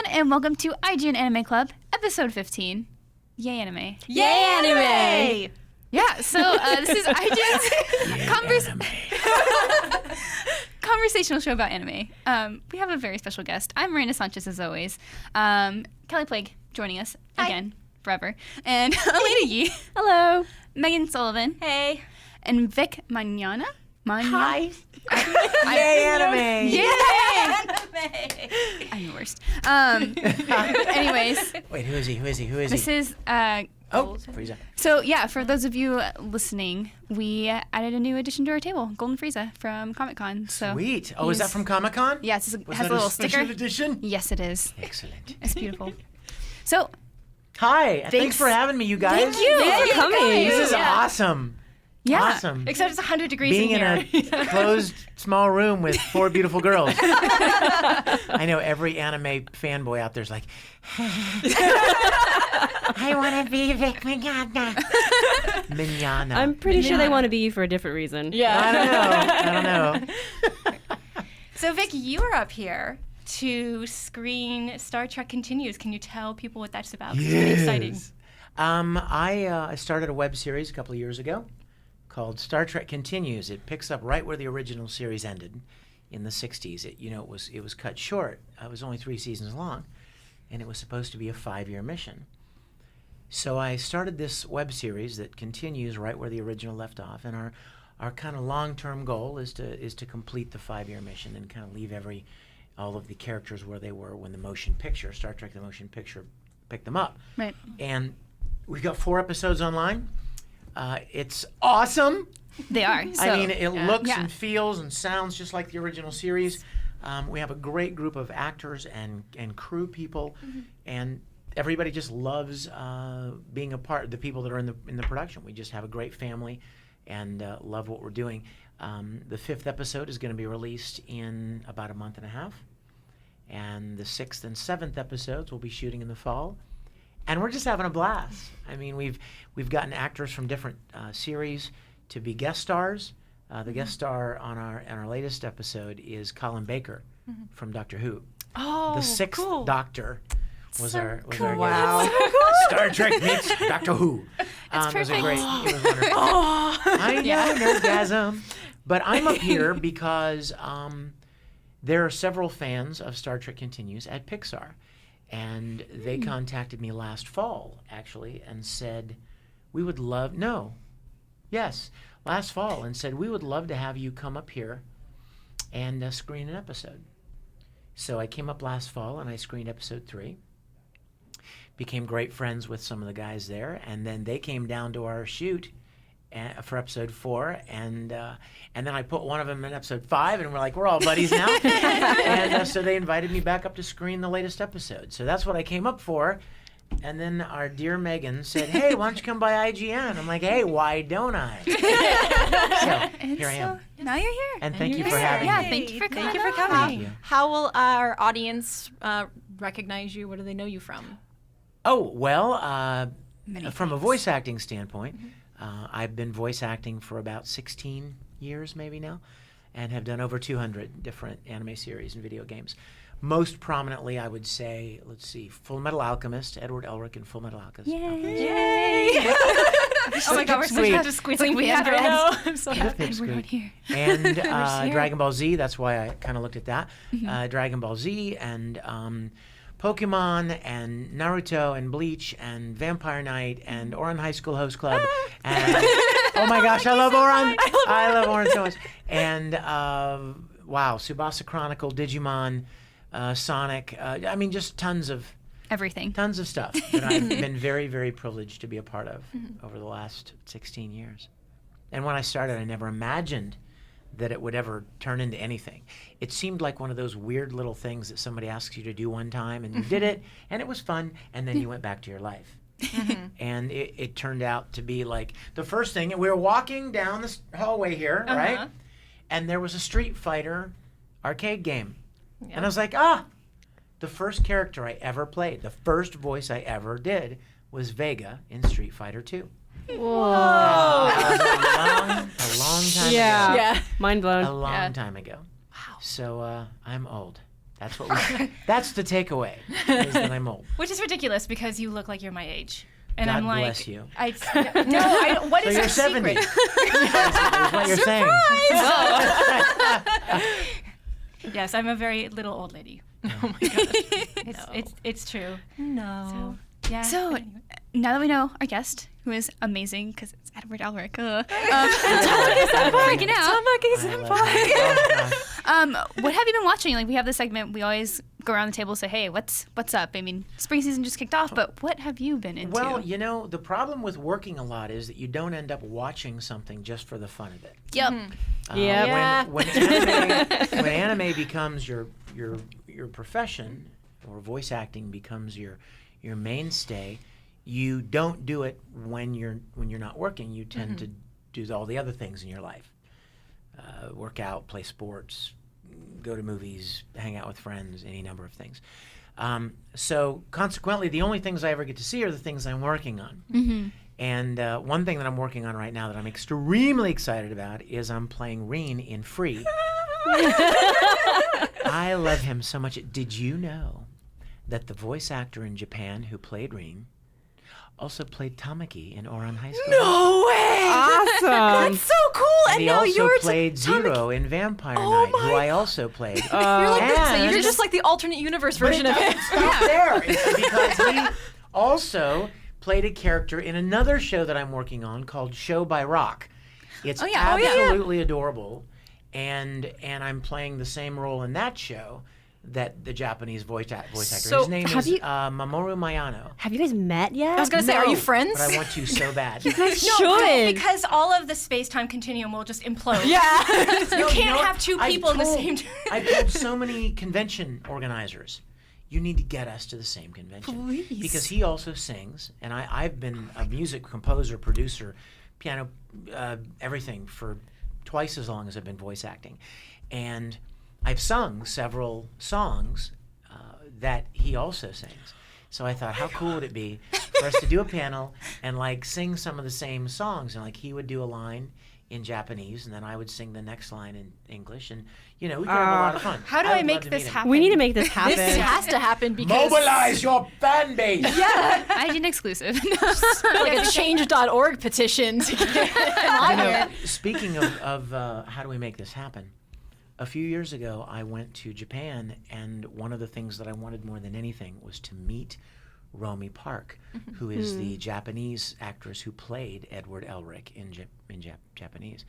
and welcome to IGN Anime Club, episode 15. Yay, anime. Yay, anime! Yeah, so this is IGN's conversational show about anime. We have a very special guest. I'm Miranda Sanchez, as always. Kelly Plague joining us again, forever. And Elena Yee. Hello. Megan Sullivan. Hey. And Vic Mignogna. Hi. Yay, anime! Yay! Anime! I'm the worst. Anyways. Wait, who is he? This is Frieza. So yeah, for those of you listening, we added a new addition to our table, Golden Frieza from Comic-Con. So Sweet. Oh, is that from Comic-Con? Yes, it Was has that a little special sticker. edition? Yes, it is. Excellent. It's beautiful. So Hi. Thanks for having me, you guys. Thank you. Thanks for coming. This is awesome. Yeah. Awesome. Except it's 100 degrees Being in here. a closed, small room with 4 beautiful girls. I know every anime fanboy out there's like, I want to be Vic Mignogna. Mignogna. I'm pretty sure they want to be you for a different reason. I don't know. So, Vic, you are up here to screen Star Trek Continues. Can you tell people what that's about? 'Cause It's really exciting. I started a web series a couple of years ago called Star Trek Continues. It picks up right where the original series ended in the 60s. It was cut short. It was only 3 seasons long, and it was supposed to be a 5-year mission. So I started this web series that continues right where the original left off, and our kind of long-term goal is to complete the 5-year mission and kind of leave all of the characters where they were when the motion picture, Star Trek the Motion Picture, picked them up. Right. And we've got 4 episodes online. It's awesome. They are. So, I mean, it looks Yeah. and feels and sounds just like the original series. We have a great group of actors and crew people, and everybody just loves being a part. The people that are in the production, we just have a great family, and love what we're doing. The 5th episode is going to be released in about a month and a half, and the 6th and 7th episodes we'll be shooting in the fall. And we're just having a blast. I mean, we've gotten actors from different series to be guest stars. The guest star on our latest episode is Colin Baker from Doctor Who. Oh, The 6th Doctor was our guest. Wow. Star Trek meets Doctor Who. It's It was perfect. it was wonderful. I know, nerdgasm. But I'm up here because there are several fans of Star Trek Continues at Pixar. And they contacted me last fall, actually, and said, last fall, and said, we would love to have you come up here and screen an episode. So I came up last fall, and I screened episode 3. Became great friends with some of the guys there, and then they came down to our shoot for episode 4, and then I put one of them in episode 5, and we're all buddies now. And so they invited me back up to screen the latest episode. So that's what I came up for. And then our dear Megan said, "Hey, why don't you come by IGN?" I'm like, "Hey, why don't I?" So here I am. Now you're here. And thank you for having Yeah, me. thank you for coming. Thank you. How will our audience recognize you? What do they know you from? Oh, well, Many from a things. voice acting standpoint, I've been voice acting for about 16 years maybe now, and have done over 200 different anime series and video games. Most prominently, I would say, let's see, Fullmetal Alchemist, Edward Elric in Fullmetal Alchemist. Yay! Oh my God, we're so Pipsqueak. just squeezing we together. have I know. I'm so happy. Pipsqueak. We're out here. And here. Dragon Ball Z, that's why I kind of looked at that. Dragon Ball Z and Pokemon and Naruto and Bleach and Vampire Knight and Ouran High School Host Club. And oh my gosh, I love Ouran. I love Ouran so much. And wow, Tsubasa Chronicle, Digimon, Sonic. I mean, just tons of Everything. stuff that I've been very, very privileged to be a part of over the last 16 years. And when I started, I never imagined that it would ever turn into anything. It seemed like one of those weird little things that somebody asks you to do one time, and you did it, and it was fun, and then you went back to your life. And it turned out to be like the first thing. We were walking down this hallway here, right? And there was a Street Fighter arcade game. And I was like, the first character I ever played, the first voice I ever did was Vega in Street Fighter 2. Whoa. That was a long time ago. Mind blown. A long time ago. Wow. So I'm old. That's what that's the takeaway, is that I'm old. Which is ridiculous because you look like you're my age. And God I'm like, bless you. I don't, what So is you're your 70. secret? That's what you're saying. Yes, I'm a very little old lady. Oh my god. It's true. No. So, yeah. So but anyway. now that we know our guest, who is amazing because it's Edward Elric, freaking out. What have you been watching? Like, we have this segment, we always go around the table and say, hey, what's up? I mean, spring season just kicked off, but what have you been into? Well, you know, the problem with working a lot is that you don't end up watching something just for the fun of it. Yep. Yeah. When anime becomes your profession, or voice acting becomes your mainstay, you don't do it when you're not working. You tend to do all the other things in your life: work out, play sports, go to movies, hang out with friends, any number of things. So consequently, the only things I ever get to see are the things I'm working on. Mm-hmm. And one thing that I'm working on right now that I'm extremely excited about is I'm playing Reen in Free. I love him so much. Did you know that the voice actor in Japan who played Reen also played Tamaki in Ouran High School? No way! Awesome. That's so cool. And he also played Zero in Vampire Night, who I also played. You're like this. And- You're just like the alternate universe But version it of it. doesn't stop there. It's because he also played a character in another show that I'm working on called Show by Rock. It's absolutely adorable, and I'm playing the same role in that show that the Japanese voice actor. So, His name have is you- Mamoru Mayano. Have you guys met yet? I was gonna say, are you friends? But I want to so bad. You guys No, should. because all of the space-time continuum will just implode. Yeah. You can't have two people in the same time. I've told so many convention organizers, you need to get us to the same convention. Please. Because he also sings, and I've been a music composer, producer, piano, everything for twice as long as I've been voice acting. And I've sung several songs that he also sings. So I thought, how cool would it be for us to do a panel and like sing some of the same songs, and like he would do a line in Japanese and then I would sing the next line in English, and you know, we could have a lot of fun. How do would I love make to this meet him. happen? We need to make this happen. This has to happen because Mobilize your fan base. IGN exclusive. like a change.org petition to get him on here. Speaking of how do we make this happen? A few years ago, I went to Japan, and one of the things that I wanted more than anything was to meet Romy Park, who is the Japanese actress who played Edward Elric in Japanese.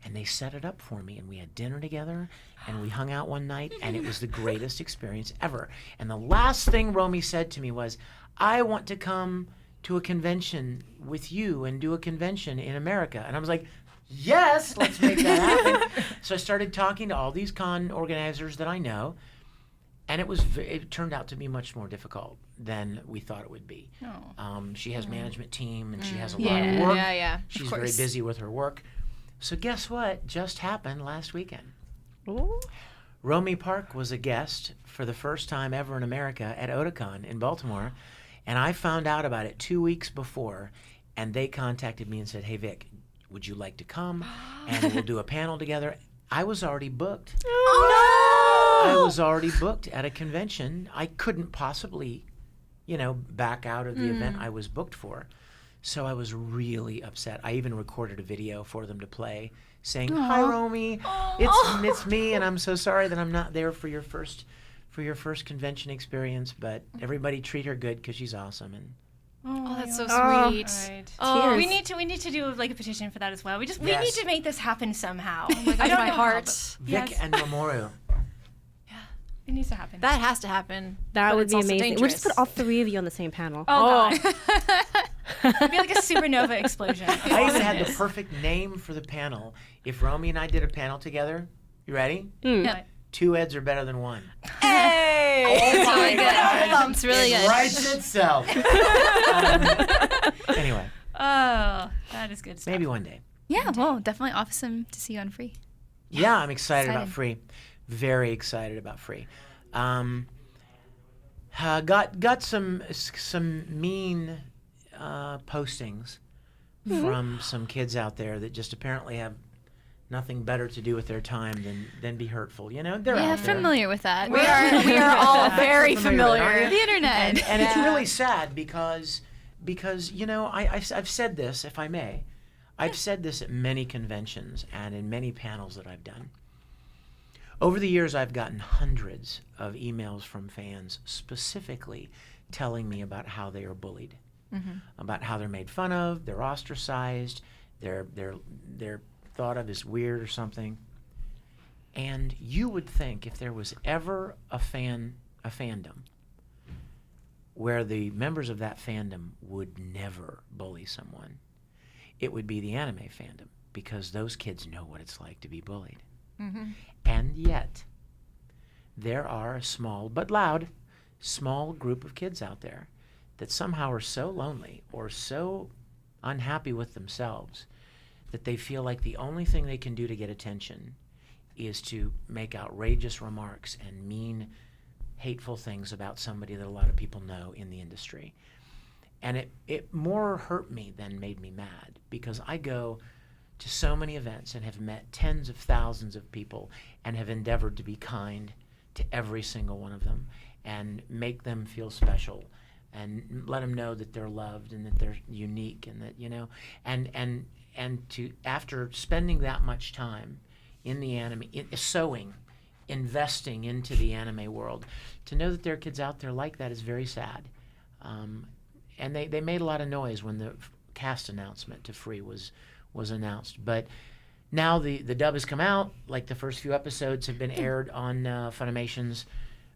And they set it up for me, and we had dinner together, and we hung out one night, and it was the greatest experience ever. And the last thing Romy said to me was, I want to come to a convention with you and do a convention in America. And I was like, yes, let's make that happen. So I started talking to all these con organizers that I know, and it turned out to be much more difficult than we thought it would be. She has management team, and she has a lot of work. Yeah. She's very busy with her work. So guess what just happened last weekend? Ooh. Romy Park was a guest for the first time ever in America at Otakon in Baltimore, and I found out about it 2 weeks before, and they contacted me and said, hey, Vic, would you like to come? And we'll do a panel together. I was already booked. I was already booked at a convention. I couldn't possibly, back out of the event I was booked for. So I was really upset. I even recorded a video for them to play saying, hi, Romy. It's me, and I'm so sorry that I'm not there for your first convention experience, but everybody treat her good because she's awesome. And Oh, that's so Oh. sweet. Right. Oh, We need to do like a petition for that as well. We need Yes. to make this happen somehow. Oh my I gosh, don't my know heart. how, but Vic yes, and Mamoru. it needs to happen. That has to happen. That but would it's be also amazing. We'll just dangerous. put all three of you on the same panel. Oh, God. It'd be like a supernova explosion. of I even had the awesomeness. perfect name for the panel. If Romy and I did a panel together, you ready? Yeah. 2 Eds are better than 1. Hey! Oh my really good. God. It's really It good. writes itself. Anyway, Oh, that is good stuff. maybe one day. Yeah, well, definitely awesome to see you on Free. Yeah, I'm excited about Excited. Free. Very excited about Free. Got some mean postings from some kids out there that just apparently have nothing better to do with their time than be hurtful. You know, they're Yeah, out there. familiar with that. We are all very Familiar with it, familiar. aren't you? The internet. And it's really sad because you know, I've said this, if I may, I've said this at many conventions and in many panels that I've done. Over the years, I've gotten hundreds of emails from fans specifically telling me about how they are bullied, about how they're made fun of, they're ostracized, they're thought of as weird or something. And you would think if there was ever a fandom where the members of that fandom would never bully someone, it would be the anime fandom, because those kids know what it's like to be bullied. And yet, there are a small but loud, small group of kids out there that somehow are so lonely or so unhappy with themselves that they feel like the only thing they can do to get attention is to make outrageous remarks and mean, hateful things about somebody that a lot of people know in the industry. And it more hurt me than made me mad, because I go to so many events and have met tens of thousands of people and have endeavored to be kind to every single one of them and make them feel special and let them know that they're loved and that they're unique, and that, you know, and to, after spending that much time in the anime, sewing, investing into the anime world, to know that there are kids out there like that is very sad. And they made a lot of noise when the cast announcement to Free was announced. But now the dub has come out. Like, the first few episodes have been aired on Funimation's,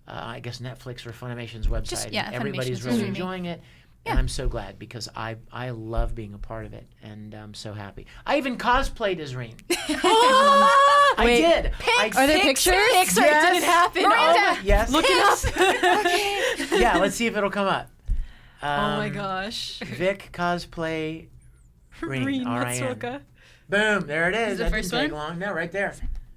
I guess Netflix or Funimation's website. Everybody's Funimation's really streaming. enjoying it. And I'm so glad, because I love being a part of it, and I'm so happy. I even cosplayed as Reen. I did. Are there pictures? Pics, or it didn't happen. Yes. Look it up. Yeah, let's see if it'll come up. Oh my gosh. Vic cosplay Reen, R-I-N. Matsuoka. Boom, there it is. the That first didn't take one? long. No, right there.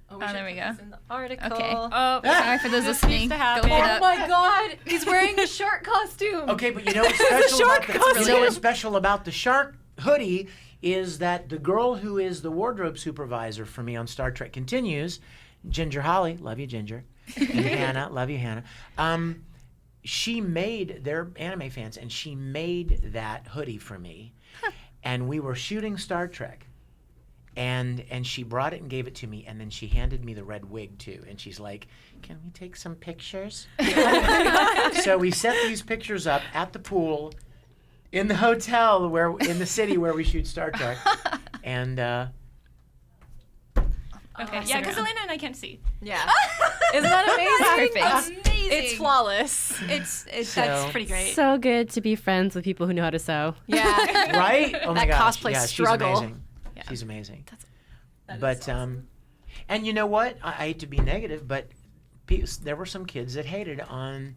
Oh, there we go. In the article. Okay. Oh, sorry for those listening. to Go happen. look it Oh up. my God, he's wearing a shark costume. Okay, but you know what's special shark about costume. you know what's special about the shark hoodie is that the girl who is the wardrobe supervisor for me on Star Trek Continues, Ginger Holly, love you, Ginger, and Hannah, love you, Hannah. She made, they're anime fans, and she made that hoodie for me. And we were shooting Star Trek, and she brought it and gave it to me, and then she handed me the red wig too, and she's like, "Can we take some pictures?" So we set these pictures up at the pool, in the hotel in the city where we shoot Star Trek, and Okay, yeah, because Elena and I can't see. Yeah. Isn't that amazing? Perfect. Amazing. It's flawless. It's So- that's pretty great. So good to be friends with people who know how to sew. Yeah. right? Oh my That gosh, cosplay yeah, struggle. She's amazing. Yeah. She's amazing. That is But awesome. and you know what? I hate to be negative, but there were some kids that hated on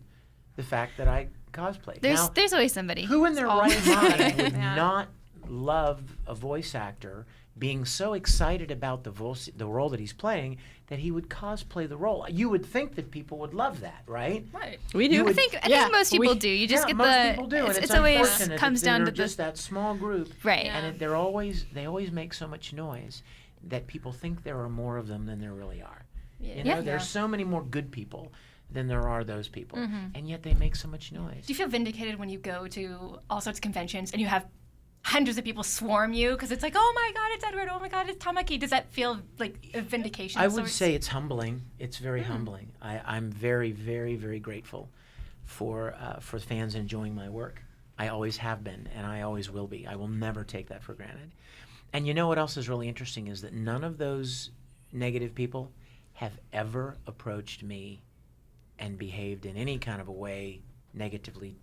the fact that I cosplayed. Now, There's always somebody. who in their right mind would Yeah. not love a voice actor being so excited about the role that he's playing that he would cosplay the role? You would think that people would love that, right? Right. We You do. would- I think Yeah, most people we- do. You just yeah, get most the. people do, and It's always unfortunate comes that down they're to just that small group, right. and they always make so much noise that people think there are more of them than there really are. You know, Yeah. there's so many more good people than there are those people, and yet they make so much noise. Do you feel vindicated when you go to all sorts of conventions and you have hundreds of people swarm you because it's like, oh my God, it's Edward. Oh my God, it's Tamaki. Does that feel like a vindication? I of would sorts? say it's humbling. It's very humbling. I'm very, very, very grateful for fans enjoying my work. I always have been, and I always will be. I will never take that for granted. And you know what else is really interesting is that none of those negative people have ever approached me and behaved in any kind of a way negatively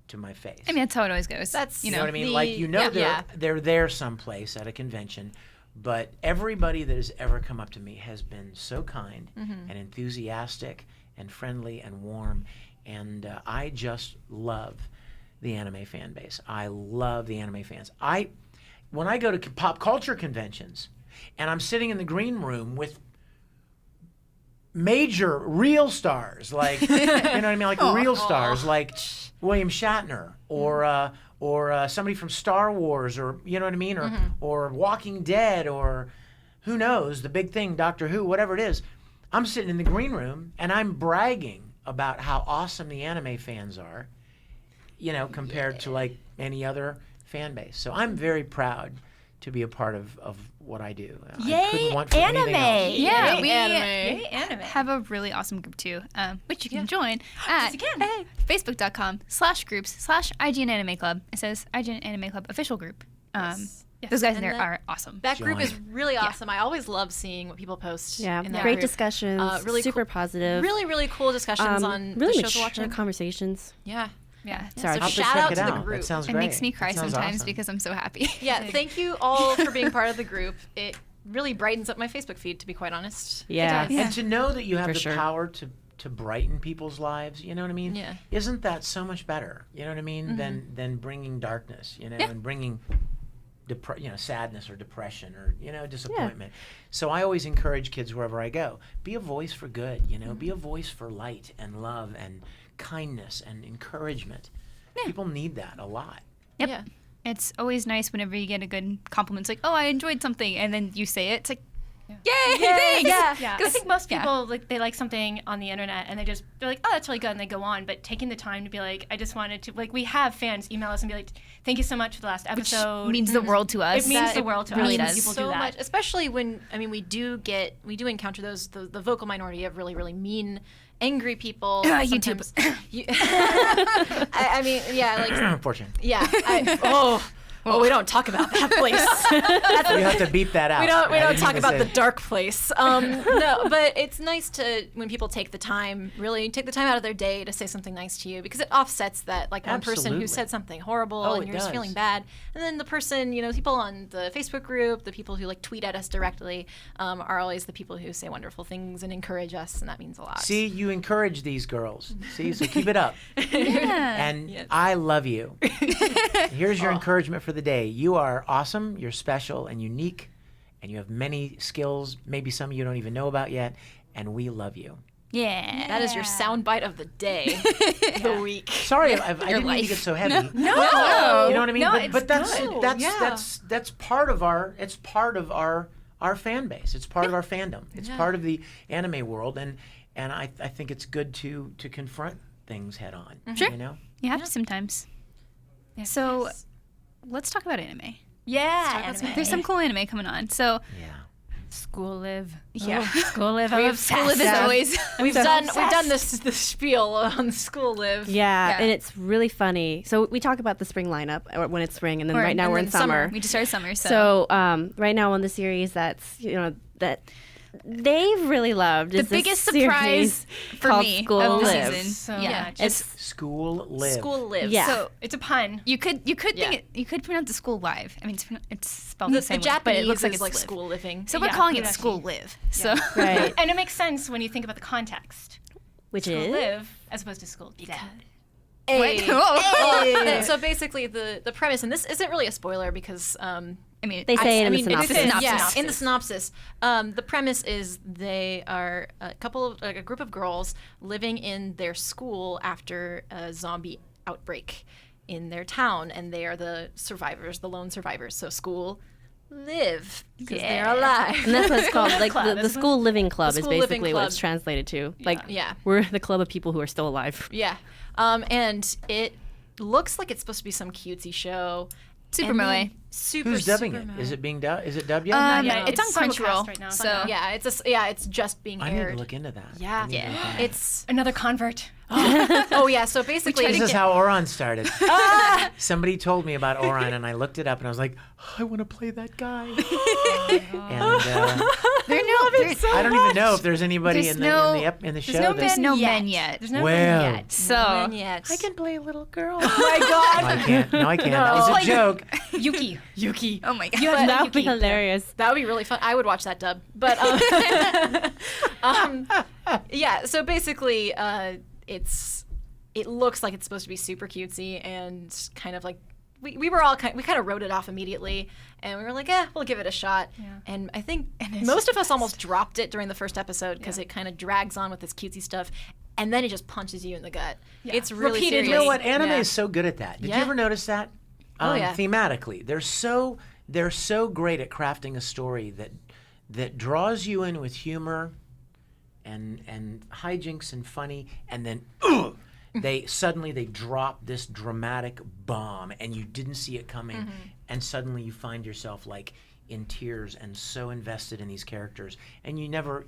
to my face. I mean, that's how it always goes. That's- You know what I mean? Like, you know, they're there someplace at a convention, but everybody that has ever come up to me has been so kind and enthusiastic and friendly and warm, and I just love the anime fan base. I love the anime fans. When I go to pop culture conventions, and I'm sitting in the green room with major real stars, like, you know what I mean, like real stars, like William Shatner or somebody from Star Wars, or you know what I mean, or Walking Dead, or who knows, the big thing, Doctor Who, whatever it is, I'm sitting in the green room and I'm bragging about how awesome the anime fans are, compared to like any other fan base. So I'm very proud to be a part of what I do. I couldn't want for anything else. Yeah, we Yay, anime. have a really awesome group too, which you can join at facebook.com/groups/IGN Anime Club. It says IGN Anime Club official group. Those guys in there are awesome. That group Join. is really awesome. I always love seeing what people post. Yeah, in that great group. discussions, really super cool- positive. Really, really cool discussions on really the shows we're mature watching. conversations. Yeah. Yeah. Sorry. So I'll have to shout check out it to the out. group. That sounds It great. makes me cry That sounds sometimes awesome. because I'm so happy. Yeah, thank you all for being part of the group. It really brightens up my Facebook feed, to be quite honest. Yeah. Yeah. And to know that you have For the sure. power to brighten people's lives, you know what I mean? Yeah. Isn't that so much better? You know what I mean? Than bringing darkness, and bringing sadness or depression or disappointment. So I always encourage kids wherever I go, be a voice for good, be a voice for light and love and kindness and encouragement. People need that a lot. Yep. Yeah. It's always nice whenever you get a good compliment. It's like, oh, I enjoyed something, and then you say it. It's like, yay, thanks. Yeah, I think most people they like something on the internet and they're like, oh, that's really good, and they go on. But taking the time to be like, I just wanted to, like, we have fans email us and be like, thank you so much for the last Which episode. means the world to us. It means the world to really us. does. People so do that. much, especially when we do encounter those the vocal minority of really, really mean, angry people. YouTube. Sometimes- I mean, yeah, like Unfortunately. yeah. We don't talk about that place. You have to beep that out. We don't I didn't talk even about say the it. dark place. No, but it's nice to when people take the time out of their day to say something nice to you, because it offsets that like one person Absolutely. who said something horrible Oh, and it you're just feeling does. bad, and then the person, people on the Facebook group, the people who like tweet at us directly, are always the people who say wonderful things and encourage us, and that means a lot. See, you encourage these girls. See, so keep it up. Yeah. And I love you. Here's your encouragement for the day. You are awesome, you're special and unique, and you have many skills, maybe some you don't even know about yet, and we love you. Yeah. That is your soundbite of the day, the week. Sorry, I didn't mean to life. get so heavy. No. You know what I mean? No, but that's good. that's part of our our fan base. It's part of our fandom. It's part of the anime world, and I think it's good to confront things head on. Sure. You know? You have to sometimes. So, let's talk about anime. Yeah, There's some cool anime coming on. So, Yeah. School Live. yeah. School Live. We have School Live as always. We've done this spiel on School Live. Yeah, Yeah. and it's really funny. So we talk about the spring lineup or when it's spring, and then Or- right now and we're then in summer. We just started summer, so. So right now on the series that's that they've really loved The is this biggest series surprise for called me School of the Live. season. So Yeah. much. It's School Live. School Live. Yeah. so It's a pun. you could Yeah. think you could pronounce the school live. I mean, it's spelled The the same way, Japanese but it looks like is it's like live. school living. So we're Yeah, calling it it school actually- live. So Right. And it makes sense when you think about the context. Which School is Live as opposed to School Dead. Hey. Whoa. So basically, the premise, and this isn't really a spoiler because I mean, They say it in the it's synopsis. Yeah, in the synopsis. The premise is they are a group of girls living in their school after a zombie outbreak in their town, and they are the survivors, the lone survivors. So school live because they're alive. and that's what it's called. Like Club, the school living club The is school living basically what club. it's translated to. Like Yeah. we're the club of people who are still alive. Yeah, and it looks like it's supposed to be some cutesy show. Super And moe. then Super. Who's dubbing super it? moe. Is it being dubbed? Is it dubbed yet? Not yet. yet. It's on It's simulcast Crunchyroll. right now. So Yeah, it's just being I need aired. to look into that. Yeah, I need to look into that. it's Another convert. oh yeah. So basically, This is how Oron started. Somebody told me about Oron, and I looked it up, and I was like, I want to play that guy. And I don't even know if there's anybody There's in the no- in the show. no there's that, no yet. men yet. There's no Well. men yet. So And yet. I can play a little girl. Oh my god. No, I can't. No, I can't. That was a Like- joke. Yuki. Yuki. oh my god. That would be hilarious. That would be really fun. I would watch that dub. But yeah, so basically it looks like it's supposed to be super cutesy and kind of like we were all we kind of wrote it off immediately, and we were like, we'll give it a shot. Yeah. And I think most of us almost dropped it during the first episode because it kind of drags on with this cutesy stuff, and then it just punches you in the gut. Yeah. It's really Repeatedly. serious. You know what? Anime Yeah. is so good at that. Did Yeah. you ever notice that? Oh, yeah. Thematically, they're so great at crafting a story that draws you in with humor and hijinks and funny, and then they drop this dramatic bomb, and you didn't see it coming, and suddenly you find yourself like in tears and so invested in these characters, and you never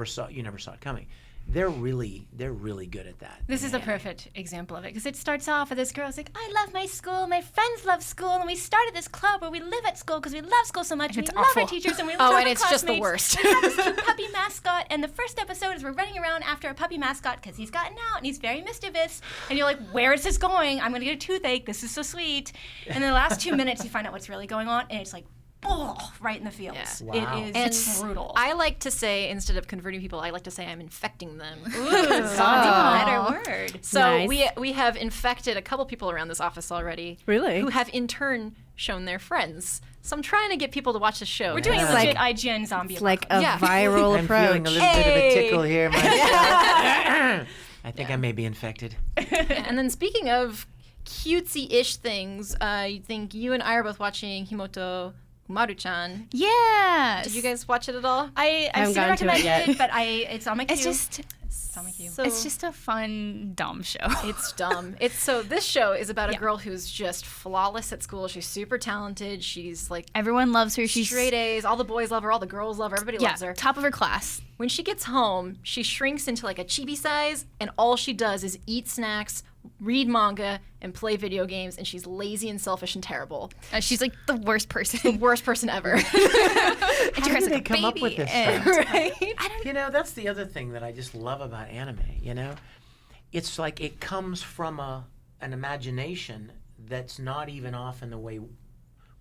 saw it coming. They're really good at that. This is a perfect example of it, because it starts off with this girl's like, I love my school, my friends love school, and we started this club where we live at school because we love school so much, and we love our teachers, and we love our and it's just the classmates. worst. We have this cute puppy mascot, and the first episode is we're running around after a puppy mascot because he's gotten out and he's very mischievous, and you're like, where is this going? I'm going to get a toothache. This is so sweet. And in the last 2 minutes, you find out what's really going on, and it's like, right in the feels. Yeah. Wow. It is And brutal. I like to say, instead of converting people, I like to say I'm infecting them. Better word. So Nice. we have infected a couple people around this office already. Really? Who have in turn shown their friends. So I'm trying to get people to watch the show. We're doing a Yeah. legit IGN zombie It's like apocalypse. a viral I'm approach. feeling a little bit of a Hey! tickle here myself. I think I may be infected. And then speaking of cutesy-ish things, I think you and I are both watching Himoto Umaru-chan. Yes. Did you guys watch it at all? I've haven't seen it gotten to it recommended, yet. but it's on my queue. It's just It's on my queue. So it's just a fun dumb show. It's dumb. This show is about a girl who's just flawless at school. She's super talented. She's like Everyone loves her. She's straight A's. All the boys love her. All the girls love her. Everybody loves her. top of her class. When she gets home, she shrinks into like a chibi size, and all she does is eat snacks, read manga, and play video games, and she's lazy and selfish and terrible. She's like the worst The person. worst person ever. And How she do cries they like a come up with baby, this and- stuff? Right? You know, that's the other thing that I just love about anime, you know? It's like it comes from an imagination that's not even often the way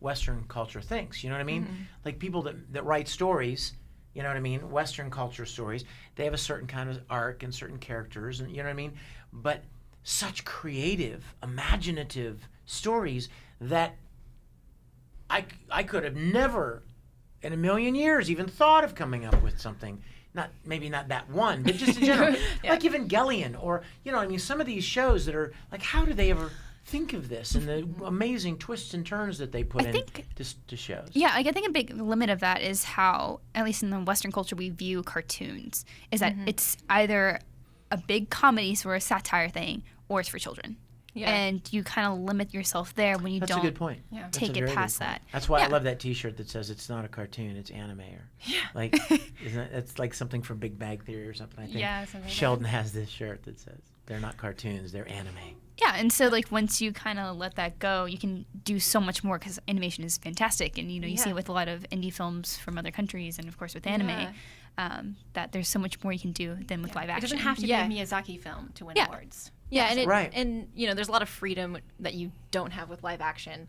Western culture thinks, you know what I mean? Like people that write stories, you know what I mean? Western culture stories, they have a certain kind of arc and certain characters, and you know what I mean? But such creative, imaginative stories that I could have never in a million years even thought of coming up with something. Maybe not that one, but just in general. Like Evangelion, or, you know, I mean, some of these shows that are like, how do they ever think of this and the amazing twists and turns that they put to shows? Yeah, like, I think a big limit of that is how, at least in the Western culture, we view cartoons. Is that it's either a big comedy, sort of satire thing, or it's for children. Yeah. And you kind of limit yourself there when you That's don't a good point. Yeah. That's take a it very good past point. that. That's why I Yeah. love that T-shirt that says it's not a cartoon, it's anime. Or like, it's like something from Big Bang Theory or something. I think Yeah, something like Sheldon has this shirt that says they're not cartoons, they're anime. Yeah, and so like once you kind of let that go, you can do so much more because animation is fantastic, and you know you see it with a lot of indie films from other countries, and of course with anime, that there's so much more you can do than with live It action. doesn't have to Yeah. be a Miyazaki film to win Yeah. awards. Yeah, and Right. and you know, there's a lot of freedom that you don't have with live action,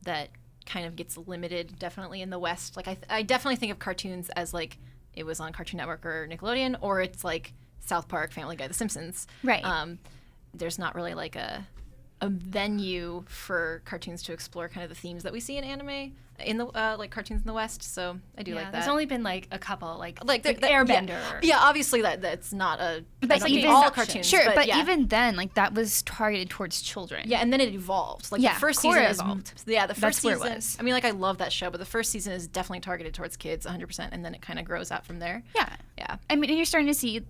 that kind of gets limited definitely in the West. Like I definitely think of cartoons as like it was on Cartoon Network or Nickelodeon, or it's like South Park, Family Guy, The Simpsons. Right. There's not really like a venue for cartoons to explore kind of the themes that we see in anime in the like cartoons in the West. So I do like that. There's only been like a couple, like the Airbender. Yeah, obviously that's not a. But I don't even mean all exception. cartoons. Sure, but yeah. even then, like that was targeted towards children. Yeah, and then it evolved. Like Yeah, the first Korra season is evolved. Yeah, the first That's where season. it was. I mean, like I love that show, but the first season is definitely targeted towards kids, 100%, and then it kind of grows out from there. Yeah. Yeah. I mean, and you're starting to see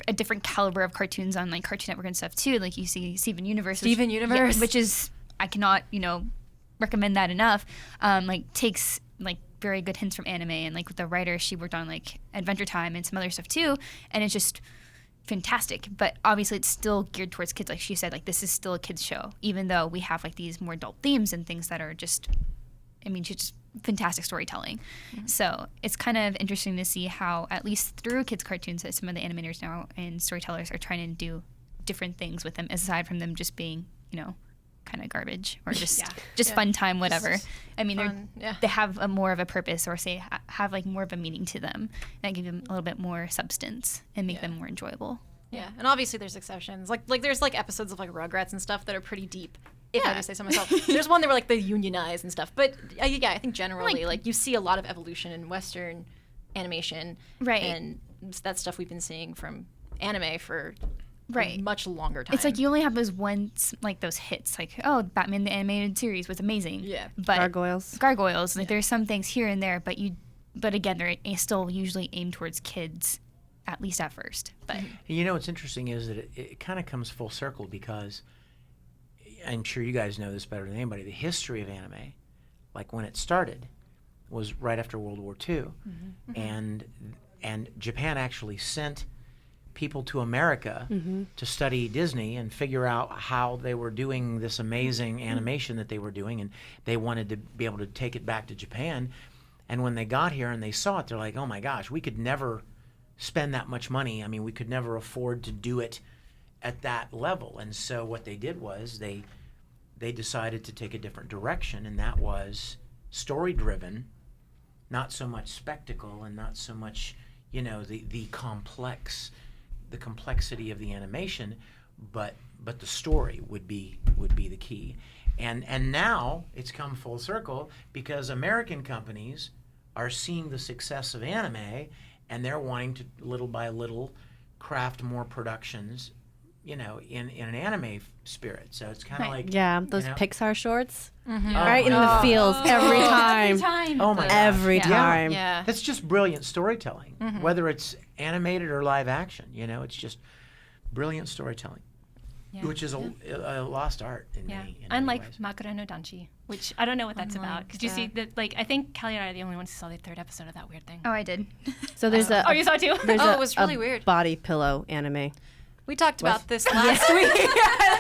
a different caliber of cartoons on like Cartoon Network and stuff too. Like you see Steven Universe, Steven Universe. which is I cannot recommend that enough. Like takes like very good hints from anime, and like with the writer, she worked on like Adventure Time and some other stuff too, and it's just fantastic. But obviously, it's still geared towards kids. Like she said, like this is still a kids show, even though we have like these more adult themes and things that are just, I mean, just fantastic storytelling. So it's kind of interesting to see how, at least through kids' cartoons, that some of the animators now and storytellers are trying to do different things with them, aside from them just being, kind of garbage or just fun time, whatever. I mean, they have more of a purpose, or say have like more of a meaning to them, that give them a little bit more substance and make them more enjoyable. Yeah, and obviously there's exceptions. Like there's like episodes of like Rugrats and stuff that are pretty deep. If I do say so myself. There's one that were like they unionize and stuff. But I think generally like you see a lot of evolution in Western animation. Right. And that's stuff we've been seeing from anime for Right. a much longer time. It's like you only have those those hits, like, oh, Batman the Animated Series was amazing. Yeah. But Gargoyles. Like there's some things here and there, but you but again, they're still usually aimed towards kids, at least at first. But You know what's interesting is that it kind of comes full circle because I'm sure you guys know this better than anybody. The history of anime, like when it started, was right after World War II, and Japan actually sent people to America to study Disney and figure out how they were doing this amazing animation that they were doing, and they wanted to be able to take it back to Japan. And when they got here and they saw it, they're like, oh my gosh, we could never spend that much money. I mean, we could never afford to do it at that level. And so what they did was they decided to take a different direction, and that was story driven, not so much spectacle and not so much, you know, the complexity of the animation, but the story would be the key. And now it's come full circle because American companies are seeing the success of anime, and they're wanting to little by little craft more productions, you know, in an anime spirit. So it's kind of like those you know, Pixar shorts, oh right in my the God. feels every time. Every time. Oh my gosh. Every Yeah. time. Yeah. That's just brilliant storytelling, whether it's animated or live action. You know, it's just brilliant storytelling, Yeah. which is a lost art in Yeah. many Unlike ways. Makura no Danchi, which I don't know what that's about. Because you see that, like, I think Kelly and I are the only ones who saw the 3rd episode of that weird thing. I did. So there's Oh, you saw it too? there's Oh, a, it was a really weird. body pillow anime. We talked about this last week.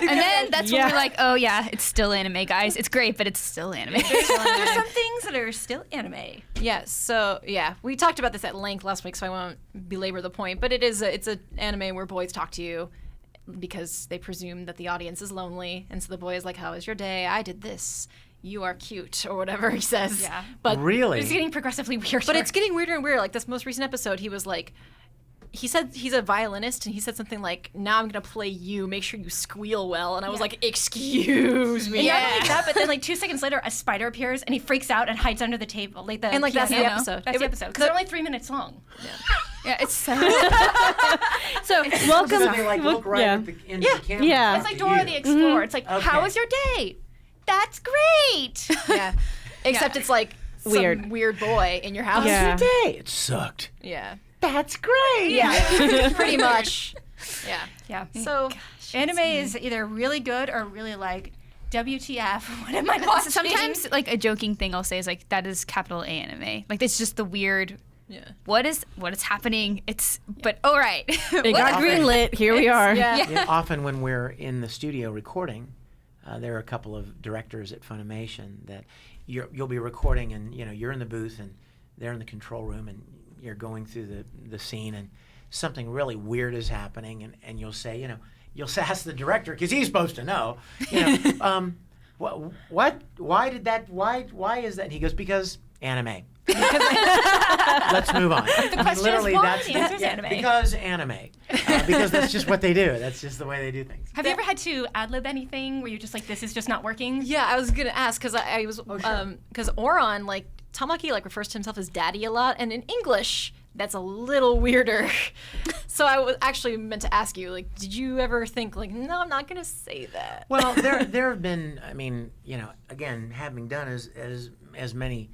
And then that's when Yeah. we're like, oh yeah, it's still anime, guys. It's great, but it's still anime. There's some things that are still anime. Yeah, so yeah, we talked about this at length last week, so I won't belabor the point. But it's an anime where boys talk to you because they presume that the audience is lonely, and so the boy is like, "How was your day? I did this. You are cute," or whatever he says. Yeah. But Really? It's getting progressively weirder. but it's getting weirder and weirder. Like this most recent episode, he was like. He said he's a violinist, and he said something like, "Now I'm gonna play you. Make sure you squeal well." And I was like, "Excuse me." And not only that, but then like 2 seconds later, a spider appears and he freaks out and hides under the table. Like And, like, that's the piano. episode. That's the episode. Because they're only 3 minutes long. Yeah, it's so. So welcome. So they like look right at the, into the camera. Yeah. It's like Dora the Explorer. It's like, Okay. how was your day? That's great. Yeah. Except it's like some Weird. weird boy in your house. Yeah. How's your day? It sucked. Yeah. That's great. Yeah. Pretty much. Yeah. Yeah. So Anime is either really good or really like, WTF? What am I watching? Sometimes, like a joking thing I'll say is like, that is capital A anime. Like it's just the weird. yeah. What is happening? But all right. It got greenlit. Here we are. Yeah. Yeah, often when we're in the studio recording, there are a couple of directors at Funimation that you'll be recording, and you know you're in the booth and they're in the control room, and you're going through the scene, and something really weird is happening, and you'll say, you know, you'll ask the director because he's supposed to know, you know, what, why did that, why is that? And he goes, because anime. Let's move on. The question is why? The answer is anime. Because anime. Because that's just what they do. That's just the way they do things. Have you ever had to ad-lib anything where you're just like, this is just not working? Yeah, I was gonna ask because I was sure. because Oron like Tamaki like refers to himself as daddy a lot, and in English that's a little weirder. So I was actually meant to ask you, like, did you ever think like, no, I'm not gonna say that? Well, there have been, I mean, you know, again, having done as many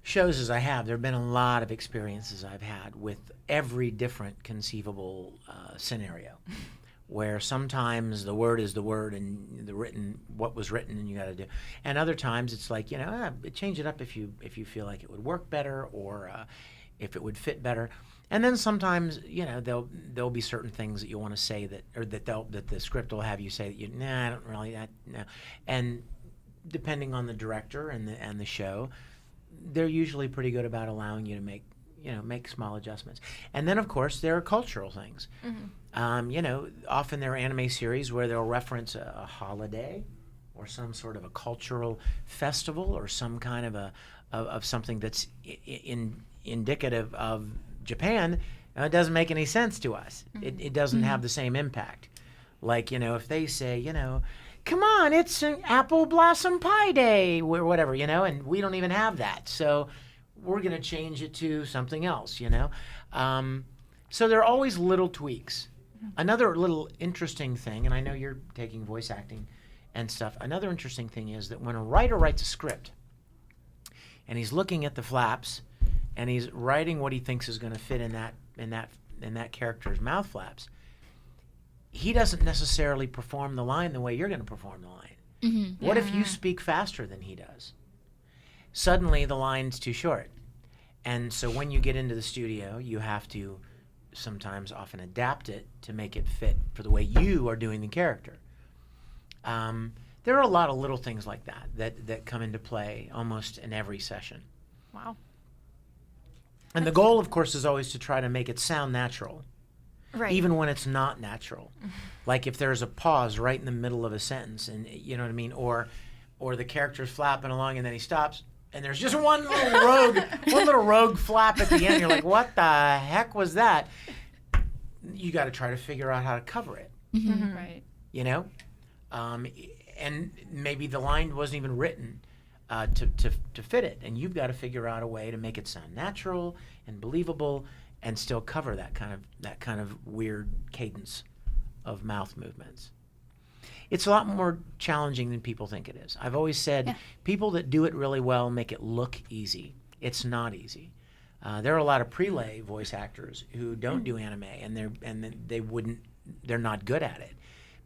shows as I have, there have been a lot of experiences I've had with every different conceivable scenario, where sometimes the word is the word and what was written and you got to do, and other times it's like, you know, change it up if you feel like it would work better or if it would fit better. And then sometimes, you know, there'll be certain things that you want to say that the script will have you say that I don't really no. And depending on the director and the show, they're usually pretty good about allowing you to make small adjustments. And then of course there are cultural things. Mm-hmm. You know, often there are anime series where they'll reference a holiday or some sort of a cultural festival or some kind of something that's indicative of Japan. It doesn't make any sense to us. Mm-hmm. It doesn't have the same impact. Like, you know, if they say, you know, come on, it's an apple blossom pie day or whatever, you know, and we don't even have that. So we're going to change it to something else, you know. So there are always little tweaks. Another little interesting thing, and I know you're taking voice acting and stuff, another interesting thing is that when a writer writes a script and he's looking at the flaps and he's writing what he thinks is going to fit in that character's mouth flaps, he doesn't necessarily perform the line the way you're going to perform the line. Mm-hmm. What if you speak faster than he does? Suddenly the line's too short. And so when you get into the studio, you have to often adapt it to make it fit for the way you are doing the character. There are a lot of little things like that come into play almost in every session. Wow. And the goal, of course, is always to try to make it sound natural, Right. even when it's not natural. Like if there's a pause right in the middle of a sentence, and you know what I mean, or the character's flapping along and then he stops, and there's just one little rogue flap at the end. You're like, what the heck was that? You got to try to figure out how to cover it. Mm-hmm. Right. You know, and maybe the line wasn't even written to fit it, and you've got to figure out a way to make it sound natural and believable, and still cover that kind of weird cadence of mouth movements. It's a lot more challenging than people think it is. I've always said people that do it really well make it look easy. It's not easy. There are a lot of prelay voice actors who don't do anime, and they're not good at it,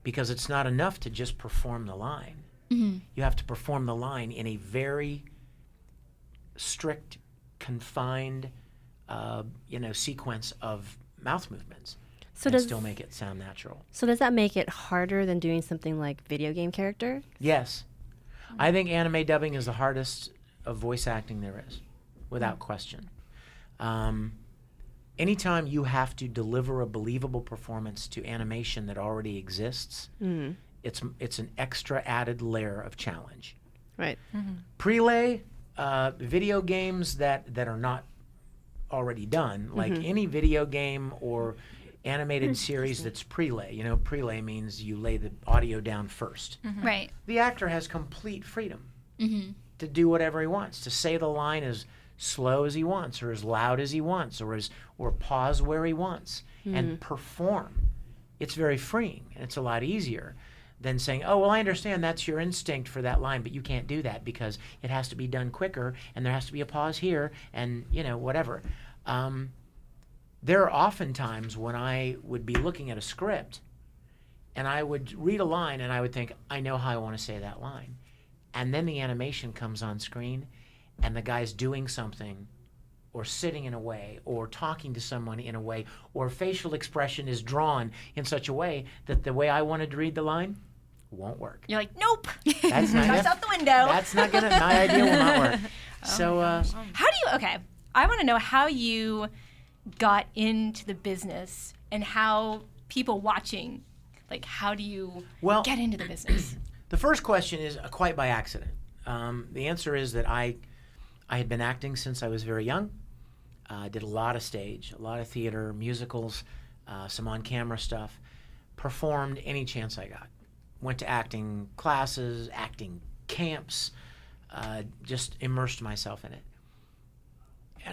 because it's not enough to just perform the line. Mm-hmm. You have to perform the line in a very strict, confined, sequence of mouth movements, and still make it sound natural. So does that make it harder than doing something like video game character? Yes. I think anime dubbing is the hardest of voice acting there is, without question. Anytime you have to deliver a believable performance to animation that already exists, it's an extra added layer of challenge. Right. Mm-hmm. Prelay, video games that are not already done, like any video game or animated series that's prelay. You know, prelay means you lay the audio down first. Right. The actor has complete freedom Mm-hmm. to do whatever he wants, to say the line as slow as he wants, or as loud as he wants, or pause where he wants, and perform. It's very freeing, and it's a lot easier than saying, oh, well, I understand that's your instinct for that line, but you can't do that because it has to be done quicker, and there has to be a pause here, and, whatever. There are often times when I would be looking at a script, and I would read a line, and I would think, I know how I want to say that line. And then the animation comes on screen, and the guy's doing something, or sitting in a way, or talking to someone in a way, or facial expression is drawn in such a way that the way I wanted to read the line won't work. You're like, nope. That's not Toss out the window. That's not gonna. My idea will not work. So How do you, okay, I want to know how you got into the business and how people watching, like, how do you get into the business? the first question is quite by accident. The answer is that I had been acting since I was very young. I did a lot of stage, a lot of theater, musicals, some on-camera stuff. Performed any chance I got. Went to acting classes, acting camps, just immersed myself in it.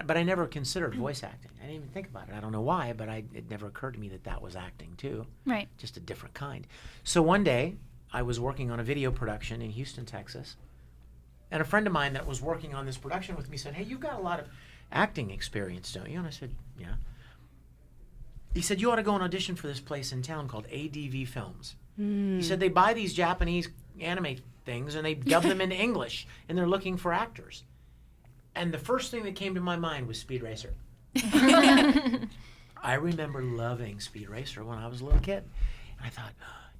But I never considered voice acting. I didn't even think about it. I don't know why, but it never occurred to me that was acting too. Right. Just a different kind. So one day, I was working on a video production in Houston, Texas. And a friend of mine that was working on this production with me said, hey, you've got a lot of acting experience, don't you? And I said, yeah. He said, you ought to go and audition for this place in town called ADV Films. He said, they buy these Japanese anime things and they dub them into English, and they're looking for actors. And the first thing that came to my mind was Speed Racer. I remember loving Speed Racer when I was a little kid. And I thought,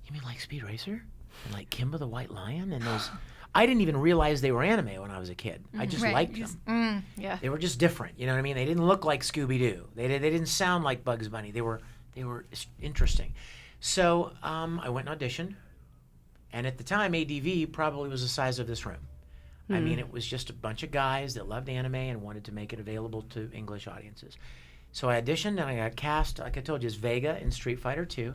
you mean like Speed Racer? And like Kimba the White Lion? And those... I didn't even realize they were anime when I was a kid. I just liked them. Yeah. They were just different. You know what I mean? They didn't look like Scooby-Doo. They didn't sound like Bugs Bunny. They were interesting. So I went and auditioned. And at the time, ADV probably was the size of this room. I mean, it was just a bunch of guys that loved anime and wanted to make it available to English audiences. So I auditioned and I got cast, like I told you, as Vega in Street Fighter 2.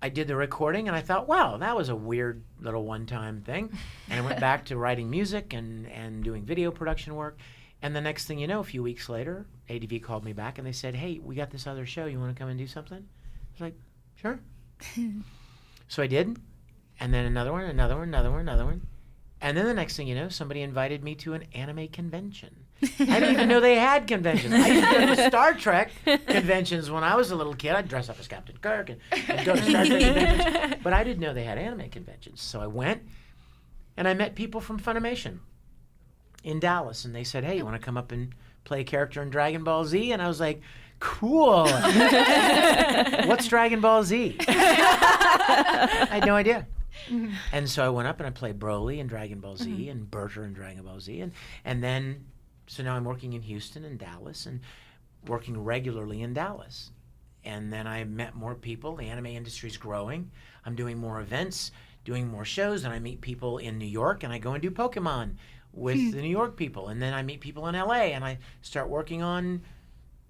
I did the recording and I thought, wow, that was a weird little one-time thing. And I went back to writing music and doing video production work. And the next thing you know, a few weeks later, ADV called me back and they said, hey, we got this other show. You want to come and do something? I was like, sure. So I did. And then another one. And then the next thing you know, somebody invited me to an anime convention. I didn't even know they had conventions. I used to go to Star Trek conventions when I was a little kid. I'd dress up as Captain Kirk and go to Star Trek conventions. But I didn't know they had anime conventions. So I went, and I met people from Funimation in Dallas. And they said, hey, you want to come up and play a character in Dragon Ball Z? And I was like, cool. What's Dragon Ball Z? I had no idea. And so I went up and I played Broly in Dragon Ball Z and Berter in Dragon Ball Z. And then, so now I'm working in Houston and Dallas and working regularly in Dallas. And then I met more people. The anime industry's growing. I'm doing more events, doing more shows, and I meet people in New York, and I go and do Pokemon with the New York people. And then I meet people in LA, and I start working on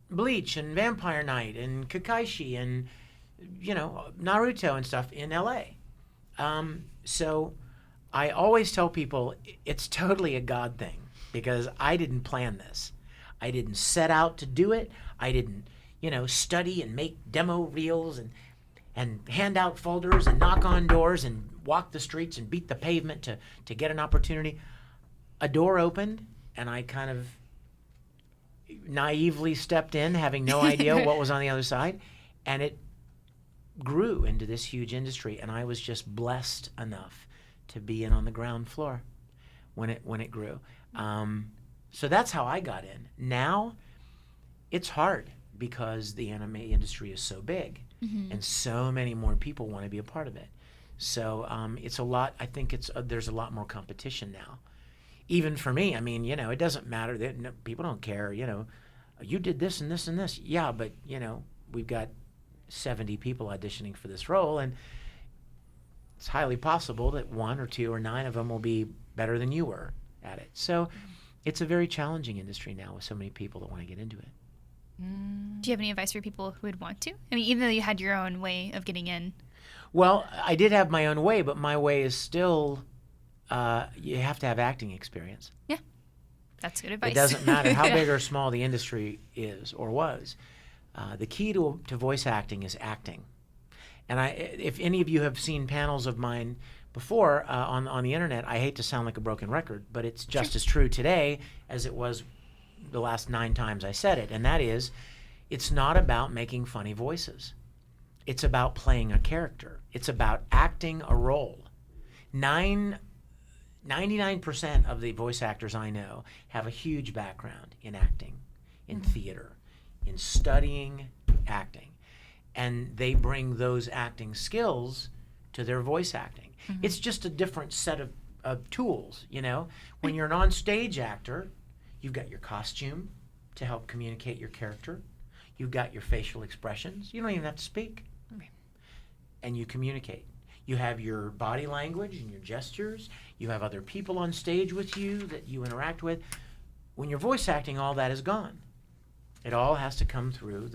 Bleach and Vampire Knight and Kakaishi and, you know, Naruto and stuff in LA. So I always tell people it's totally a God thing because I didn't plan this. I didn't set out to do it. I didn't, you know, study and make demo reels and hand out folders and knock on doors and walk the streets and beat the pavement to get an opportunity. A door opened and I kind of naively stepped in, having no idea what was on the other side, and it grew into this huge industry, and I was just blessed enough to be in on the ground floor when it grew. So that's how I got in. Now it's hard because the anime industry is so big and so many more people want to be a part of it. So it's a lot. I think there's a lot more competition now. Even for me, I mean, you know, it doesn't matter. People don't care, you know, you did this and this and this. Yeah, but, you know, we've got 70 people auditioning for this role, and it's highly possible that 1 or 2 or 9 of them will be better than you were at it. So it's a very challenging industry now with so many people that want to get into it. Do you have any advice for people who would want to? I mean, even though you had your own way of getting in. Well, I did have my own way, but my way is still, you have to have acting experience. Yeah, that's good advice. It doesn't matter how big or small the industry is or was. The key to voice acting is acting. And if any of you have seen panels of mine before on the internet, I hate to sound like a broken record, but it's just as true today as it was the last 9 times I said it. And that is, it's not about making funny voices. It's about playing a character. It's about acting a role. 99% of the voice actors I know have a huge background in acting, in theater, in studying acting, and they bring those acting skills to their voice acting. It's just a different set of tools, you know. When you're an on-stage actor, you've got your costume to help communicate your character. You've got your facial expressions. You don't even have to speak. And you communicate. You have your body language and your gestures. You have other people on stage with you that you interact with. When you're voice acting, all that is gone. It all has to come through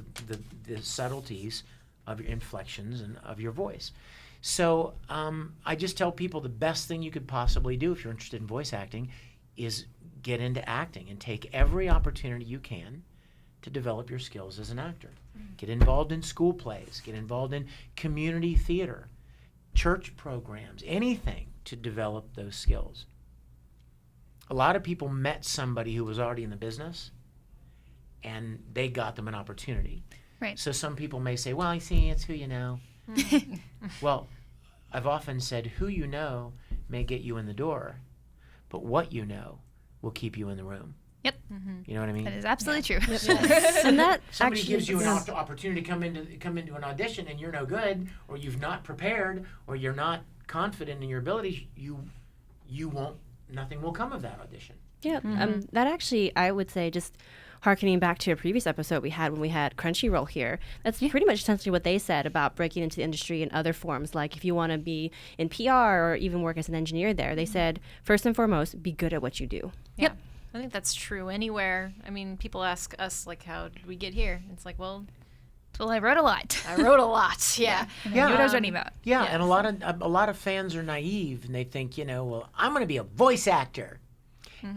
the subtleties of your inflections and of your voice. So I just tell people the best thing you could possibly do if you're interested in voice acting is get into acting and take every opportunity you can to develop your skills as an actor. Get involved in school plays, get involved in community theater, church programs, anything to develop those skills. A lot of people met somebody who was already in the business and they got them an opportunity. Right. So some people may say, well, I see, it's who you know. Well, I've often said who you know may get you in the door, but what you know will keep you in the room. Yep. You know what I mean? That is absolutely true. And that Somebody actually gives you an is- opportunity to come into an audition and you're no good, or you've not prepared, or you're not confident in your abilities, you won't, nothing will come of that audition. Yeah, that actually, I would say, just harkening back to a previous episode we had when we had Crunchyroll here, that's pretty much essentially what they said about breaking into the industry in other forms. Like if you want to be in PR or even work as an engineer there, they said, first and foremost, be good at what you do. Yep. I think that's true anywhere. I mean, people ask us, like, how did we get here? It's like, well, I wrote a lot. I wrote a lot. Yeah. I knew what I was writing about. Yeah, Yes. and a lot of fans are naive and they think, you know, well, I'm going to be a voice actor,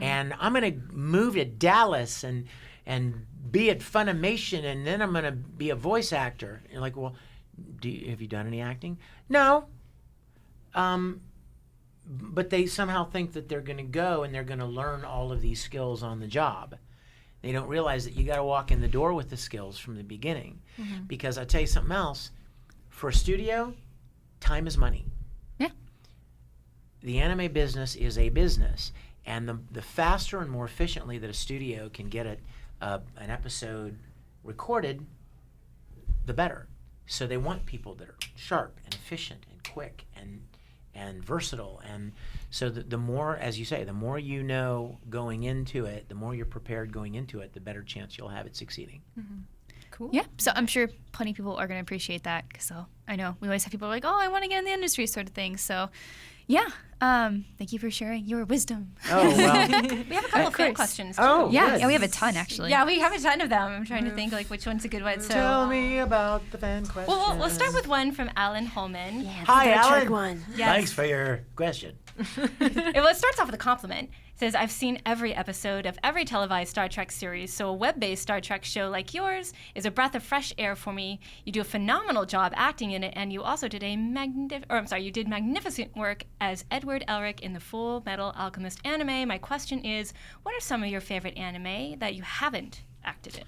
and I'm going to move to Dallas and be at Funimation, and then I'm going to be a voice actor. And you're like, well, have you done any acting? No. but they somehow think that they're going to go and they're going to learn all of these skills on the job. They don't realize that you got to walk in the door with the skills from the beginning. Because I tell you something else, for a studio, time is money. Yeah. The anime business is a business, and the faster and more efficiently that a studio can get an episode recorded, the better. So they want people that are sharp and efficient and quick and versatile. And so the more, as you say, the more you know going into it, the more you're prepared going into it, the better chance you'll have at succeeding. Cool. Yeah, so I'm sure plenty of people are going to appreciate that. So I know we always have people like, oh, I want to get in the industry sort of thing. So yeah, thank you for sharing your wisdom. Oh, well. We have a couple of fan questions too. Oh, Yeah, good. yeah, we have a ton actually. Yeah, we have a ton of them. I'm trying to think like which one's a good one. So Tell me about the fan questions. well, we'll start with one from Alan Holman. Yeah, Hi, the Star Trek Alan. one. Yes. Thanks for your question. Well, it starts off with a compliment. It says, I've seen every episode of every televised Star Trek series, so a web-based Star Trek show like yours is a breath of fresh air for me. You do a phenomenal job acting in it, and you also did you did magnificent work as Edward Elric in the Full Metal Alchemist anime. My question is, what are some of your favorite anime that you haven't acted in?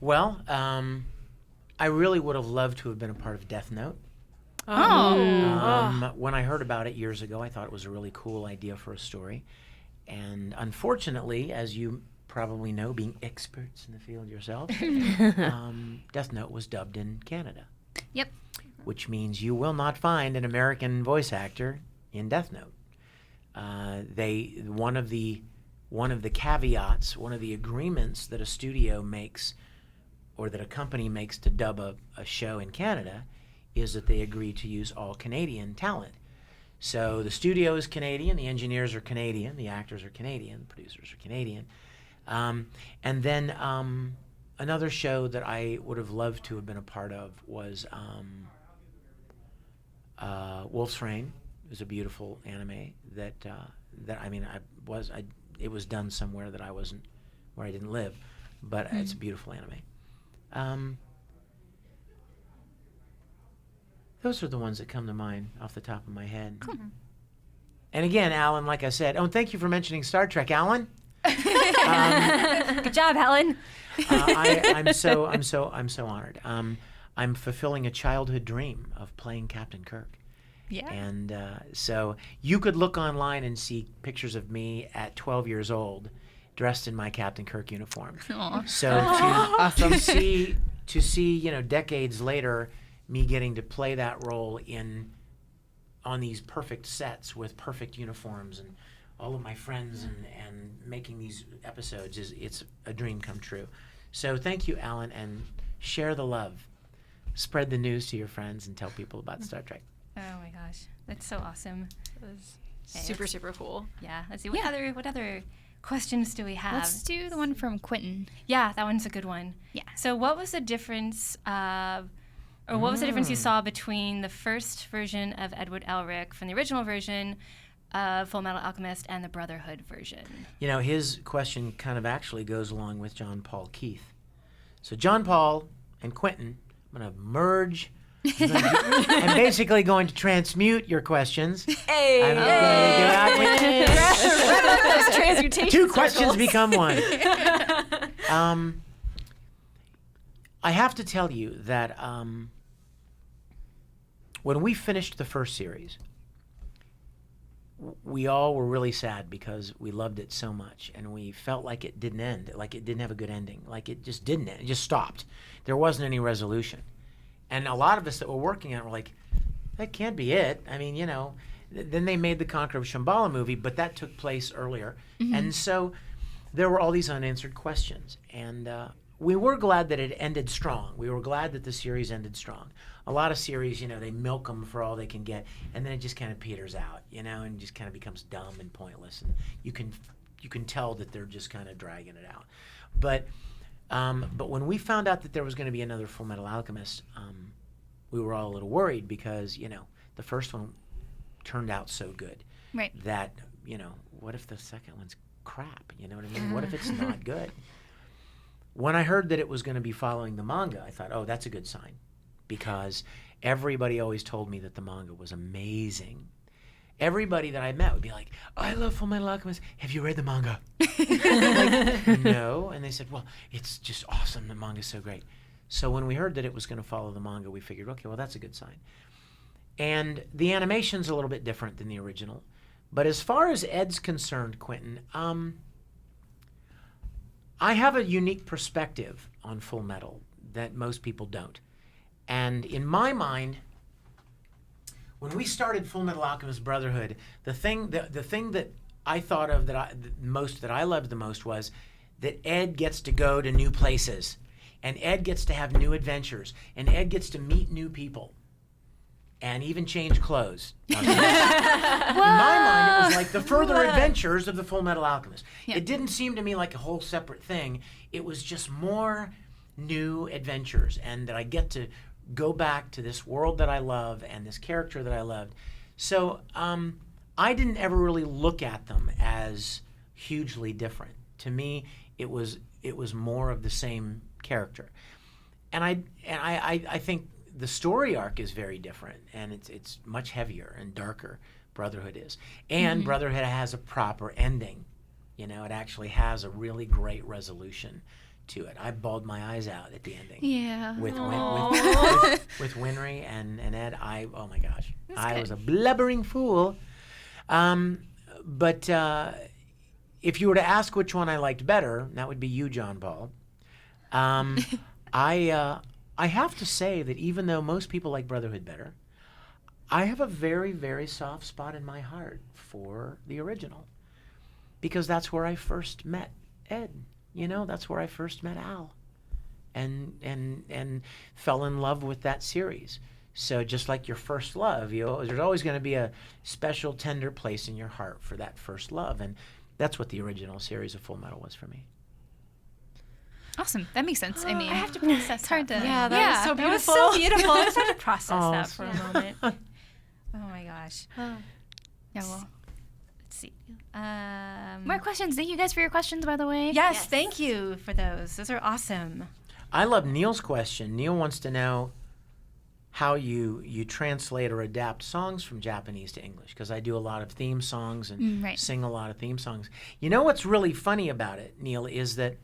Well, I really would have loved to have been a part of Death Note. When I heard about it years ago, I thought it was a really cool idea for a story. And unfortunately, as you probably know, being experts in the field yourself, Death Note was dubbed in Canada. Yep. Which means you will not find an American voice actor in Death Note. One of the caveats, one of the agreements that a studio makes or that a company makes to dub a show in Canada is that they agree to use all Canadian talent. So the studio is Canadian, the engineers are Canadian, the actors are Canadian, the producers are Canadian. And then another show that I would have loved to have been a part of was Wolf's Rain. It was a beautiful anime it was done somewhere that where I didn't live, but it's a beautiful anime. Those are the ones that come to mind off the top of my head. Cool. And again, Alan, like I said, thank you for mentioning Star Trek, Alan. Good job, Helen. I'm so honored. I'm fulfilling a childhood dream of playing Captain Kirk. Yeah. And so you could look online and see pictures of me at 12 years old, dressed in my Captain Kirk uniform. Aw. So to see, decades later, me getting to play that role on these perfect sets with perfect uniforms and all of my friends and making these episodes it's a dream come true. So thank you, Alan, and share the love. Spread the news to your friends and tell people about Star Trek. Oh my gosh, that's so awesome. Super, super cool. Yeah, let's see. What other questions do we have? Let's do the one from Quentin. Yeah, that one's a good one. Yeah. So what was the difference what was the difference you saw between the first version of Edward Elric from the original version of Fullmetal Alchemist and the Brotherhood version? His question kind of actually goes along with John Paul Keith. So John Paul and Quentin, I'm going to merge. I'm basically going to transmute your questions. Hey! I'm going to go out with Transmutation two questions circles. become one. I have to tell you that when we finished the first series, we all were really sad because we loved it so much, and we felt like it didn't end, like it didn't have a good ending, like it just didn't end. It just stopped. There wasn't any resolution. And a lot of us that were working on it were like, that can't be it. I mean, then they made the Conqueror of Shambhala movie, but that took place earlier. Mm-hmm. And so there were all these unanswered questions. And we were glad that it ended strong. We were glad that the series ended strong. A lot of series, they milk them for all they can get, and then it just kind of peters out, and just kind of becomes dumb and pointless. And you can tell that they're just kind of dragging it out. But when we found out that there was going to be another Fullmetal Alchemist, we were all a little worried because, the first one turned out so good. Right. That, what if the second one's crap? You know what I mean? What if it's not good? When I heard that it was going to be following the manga, I thought, oh, that's a good sign. Because everybody always told me that the manga was amazing. everybody that I met would be like, I love Fullmetal Alchemist. Have you read the manga? I'm like, no. And they said, well, it's just awesome. The manga's so great. So when we heard that it was going to follow the manga, we figured, okay, well, that's a good sign. And the animation's a little bit different than the original. But as far as Ed's concerned, Quentin, I have a unique perspective on Full Metal that most people don't. And in my mind, when we started Fullmetal Alchemist Brotherhood, the thing that I thought of that I loved the most was that Ed gets to go to new places, and Ed gets to have new adventures, and Ed gets to meet new people, and even change clothes. In my mind, it was like the further adventures of the Fullmetal Alchemist. Yeah. It didn't seem to me like a whole separate thing. It was just more new adventures, and that I get to go back to this world that I love and this character that I loved. So I didn't ever really look at them as hugely different. To me, it was more of the same character. And I think the story arc is very different, and it's much heavier and darker. Brotherhood is, and Brotherhood has a proper ending. You know, it actually has a really great resolution to it. I bawled my eyes out at the ending. Yeah. With Winry and Ed, oh my gosh, I was a blubbering fool. But if you were to ask which one I liked better, that would be you, John Paul. I have to say that even though most people like Brotherhood better, I have a very, very soft spot in my heart for the original, because that's where I first met Ed. You know, that's where I first met Al, and fell in love with that series. So just like your first love, there's always going to be a special, tender place in your heart for that first love, and that's what the original series of Full Metal was for me. Awesome. That makes sense. I mean, I have to process. it's hard to. Yeah, that was so That was beautiful. so beautiful. I just had to process that for a yeah. moment. Oh my gosh. Yeah. Well. Let's see. More questions. Thank you guys for your questions, by the way. Yes, thank you for those. Those are awesome. I love Neil's question. Neil wants to know how you translate or adapt songs from Japanese to English, because I do a lot of theme songs and right. sing a lot of theme songs. You know what's really funny about it, Neil, is that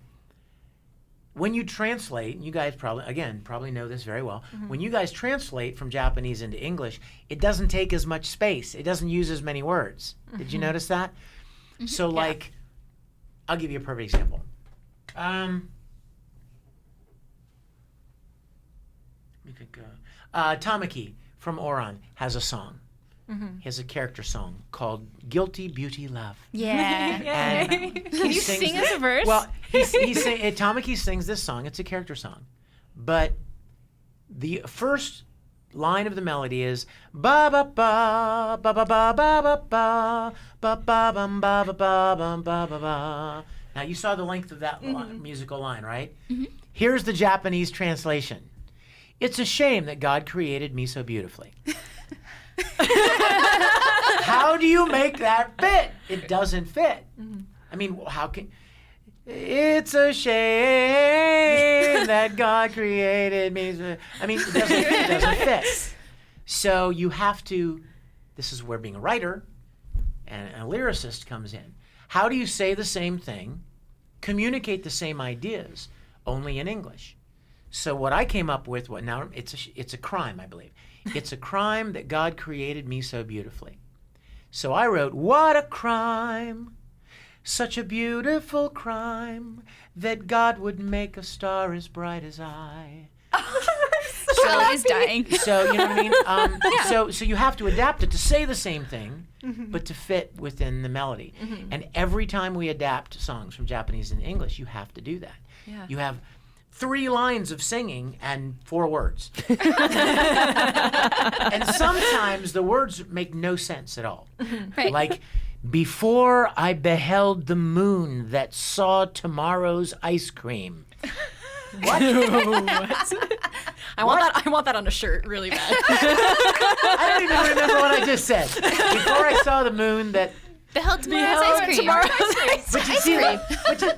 when you translate, and you guys probably know this very well, when you guys translate from Japanese into English, it doesn't take as much space. It doesn't use as many words. Did you notice that? So like, I'll give you a perfect example. Let me think. Tamaki from Oran has a song. He has a character song called Guilty Beauty Love. Yeah. And Can you sing us a verse? Well, Tamaki sings this song. It's a character song. But the first line of the melody is ba ba ba ba ba ba ba ba ba ba ba bum ba ba ba bum ba ba ba. Now you saw the length of that musical line, right? Here's the Japanese translation. It's a shame that God created me so beautifully. How do you make that fit? It doesn't fit. I mean, how can... It's a shame that God created me. I mean, it doesn't fit. So you have to... This is where being a writer and a lyricist comes in. How do you say the same thing, communicate the same ideas, only in English? So what I came up with, it's a crime, I believe. It's a crime that God created me so beautifully. So I wrote, what a crime, such a beautiful crime, that God would make a star as bright as I. Charlotte is dying. So, you know what I mean? So you have to adapt it to say the same thing, but to fit within the melody. And every time we adapt songs from Japanese into English, you have to do that. Yeah. You have 3 lines of singing and 4 words. And sometimes the words make no sense at all. Right. Like, before I beheld the moon that saw tomorrow's ice cream. What? I want that on a shirt really bad. I don't even remember what I just said. Before I saw the moon that... Beheld tomorrow's ice cream. But you see,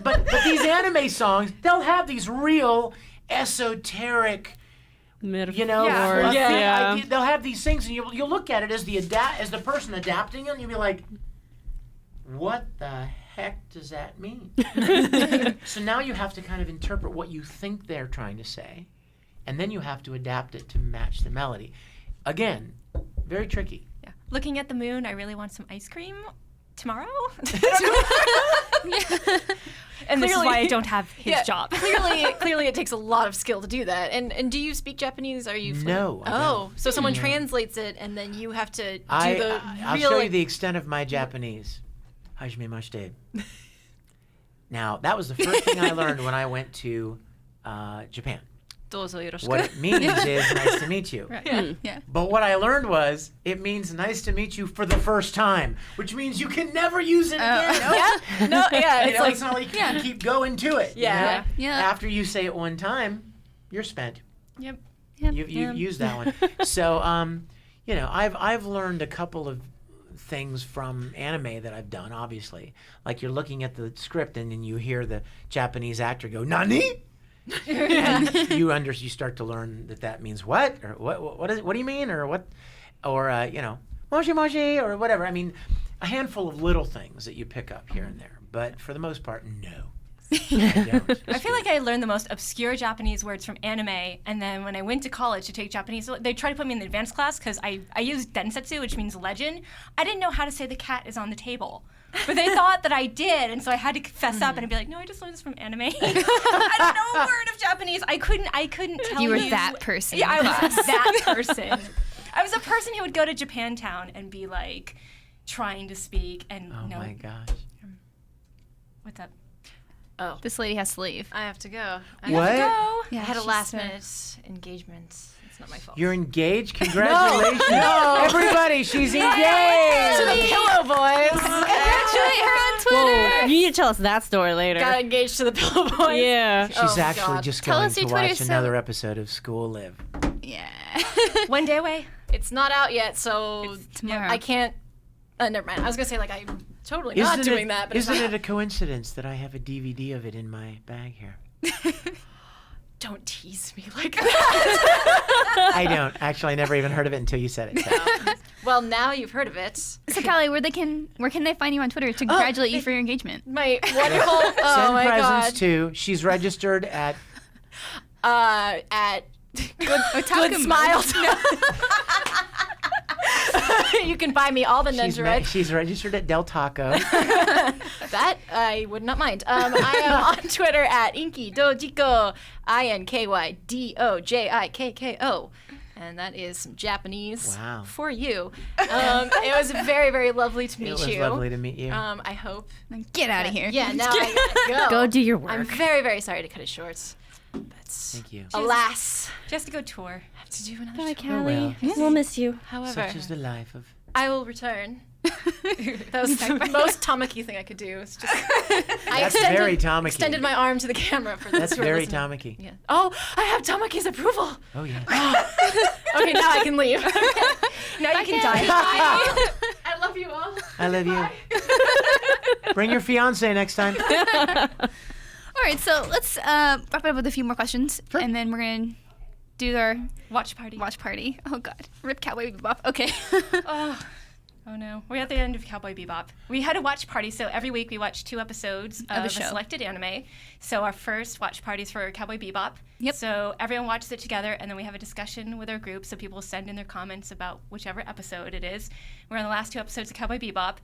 but these anime songs, they'll have these real esoteric Metaphors. You know, Yeah. they'll have these things, and you'll look at it as the person adapting it, and you'll be like, what the heck does that mean? So now you have to kind of interpret what you think they're trying to say, and then you have to adapt it to match the melody. Again, very tricky. Yeah. Looking at the moon, I really want some ice cream tomorrow. And this is why I don't have his job. Clearly, it takes a lot of skill to do that. And do you speak Japanese? Are you? No, I don't. So someone translates it, and then you have to do I'll show you the extent of my Japanese. Hajimemashite. Now, that was the first thing I learned when I went to Japan. Dozo yoroshiku. What it means is nice to meet you. Right. Yeah. But what I learned was it means nice to meet you for the first time, which means you can never use it again. It's It's not like you can keep going to it. you Yeah. know? Yeah. After you say it one time, you're spent. Yep. You've used that one. So, I've learned a couple of things from anime that I've done, obviously. Like you're looking at the script and then you hear the Japanese actor go, "Nani?" And you start to learn that means what? Or what do you mean? Or what? Or, moshi moshi or whatever. I mean, a handful of little things that you pick up here and there. But for the most part, no. I feel like I learned the most obscure Japanese words from anime, and then when I went to college to take Japanese, they tried to put me in the advanced class because I used densetsu, which means legend. I didn't know how to say the cat is on the table. But they thought that I did, and so I had to fess up and be like, "No, I just learned this from anime. I don't know a word of Japanese. I couldn't tell you." You were that person. Yeah, in I class. was that person. I was a person who would go to Japantown and be like trying to speak and Oh my gosh. what's up? Oh, This lady has to leave. I have to go. What? I Yeah, had a she's, last minute engagement. It's not my fault. You're engaged? Congratulations. Everybody, she's engaged. to the Pillow Boys. Congratulate her on Twitter. Whoa, you need to tell us that story later. Got engaged to the Pillow Boys. Yeah. She's Oh, actually God. just Tell going us your to Twitter watch so- another episode of School Live. Yeah. One day away. It's not out yet, so tomorrow. I can't. Never mind. I was gonna say I'm totally not doing that, but isn't it's it a coincidence that I have a DVD of it in my bag here? Don't tease me like that. I don't. Actually, I never even heard of it until you said it. So. Well, now you've heard of it. So Callie, where can they find you on Twitter to congratulate you for your engagement? My wonderful. Oh Send my presents god. to. She's registered at. At Good Smile. You can buy me all the ninja rides. She's registered at Del Taco. That I would not mind. I am on Twitter at Inky Dojiko, INKYDOJIKKO. And that is some Japanese Wow. for you. It was very, very lovely to meet It was you. lovely to meet you. I hope. Get out of here. Yeah, now I gotta go. Go do your work. I'm very, very sorry to cut it short. But Thank you. alas, Just to go tour. I have to do another Bye, tour. Callie. well. We'll miss you. However, Such is the life of. I will return. That was the most Tamaki thing I could do. It's just That's very Tamaki. Extended my arm to the camera for this. That's who are very listening. Tamaki. Yeah. Oh, I have Tamaki's approval. Oh yeah. Okay, now I can leave. Now you can die. I love you all. I love you. Bring your fiance next time. All right, so let's wrap it up with a few more questions, and then we're gonna do our Watch party. watch party. Oh God, rip Cowboy Bebop. Okay. Oh no, we're at the end of Cowboy Bebop. We had a watch party, so every week we watch 2 episodes of a a show. selected anime. So our first watch party is for Cowboy Bebop. Yep. So everyone watches it together, and then we have a discussion with our group. So people send in their comments about whichever episode it is. We're on the last 2 episodes of Cowboy Bebop.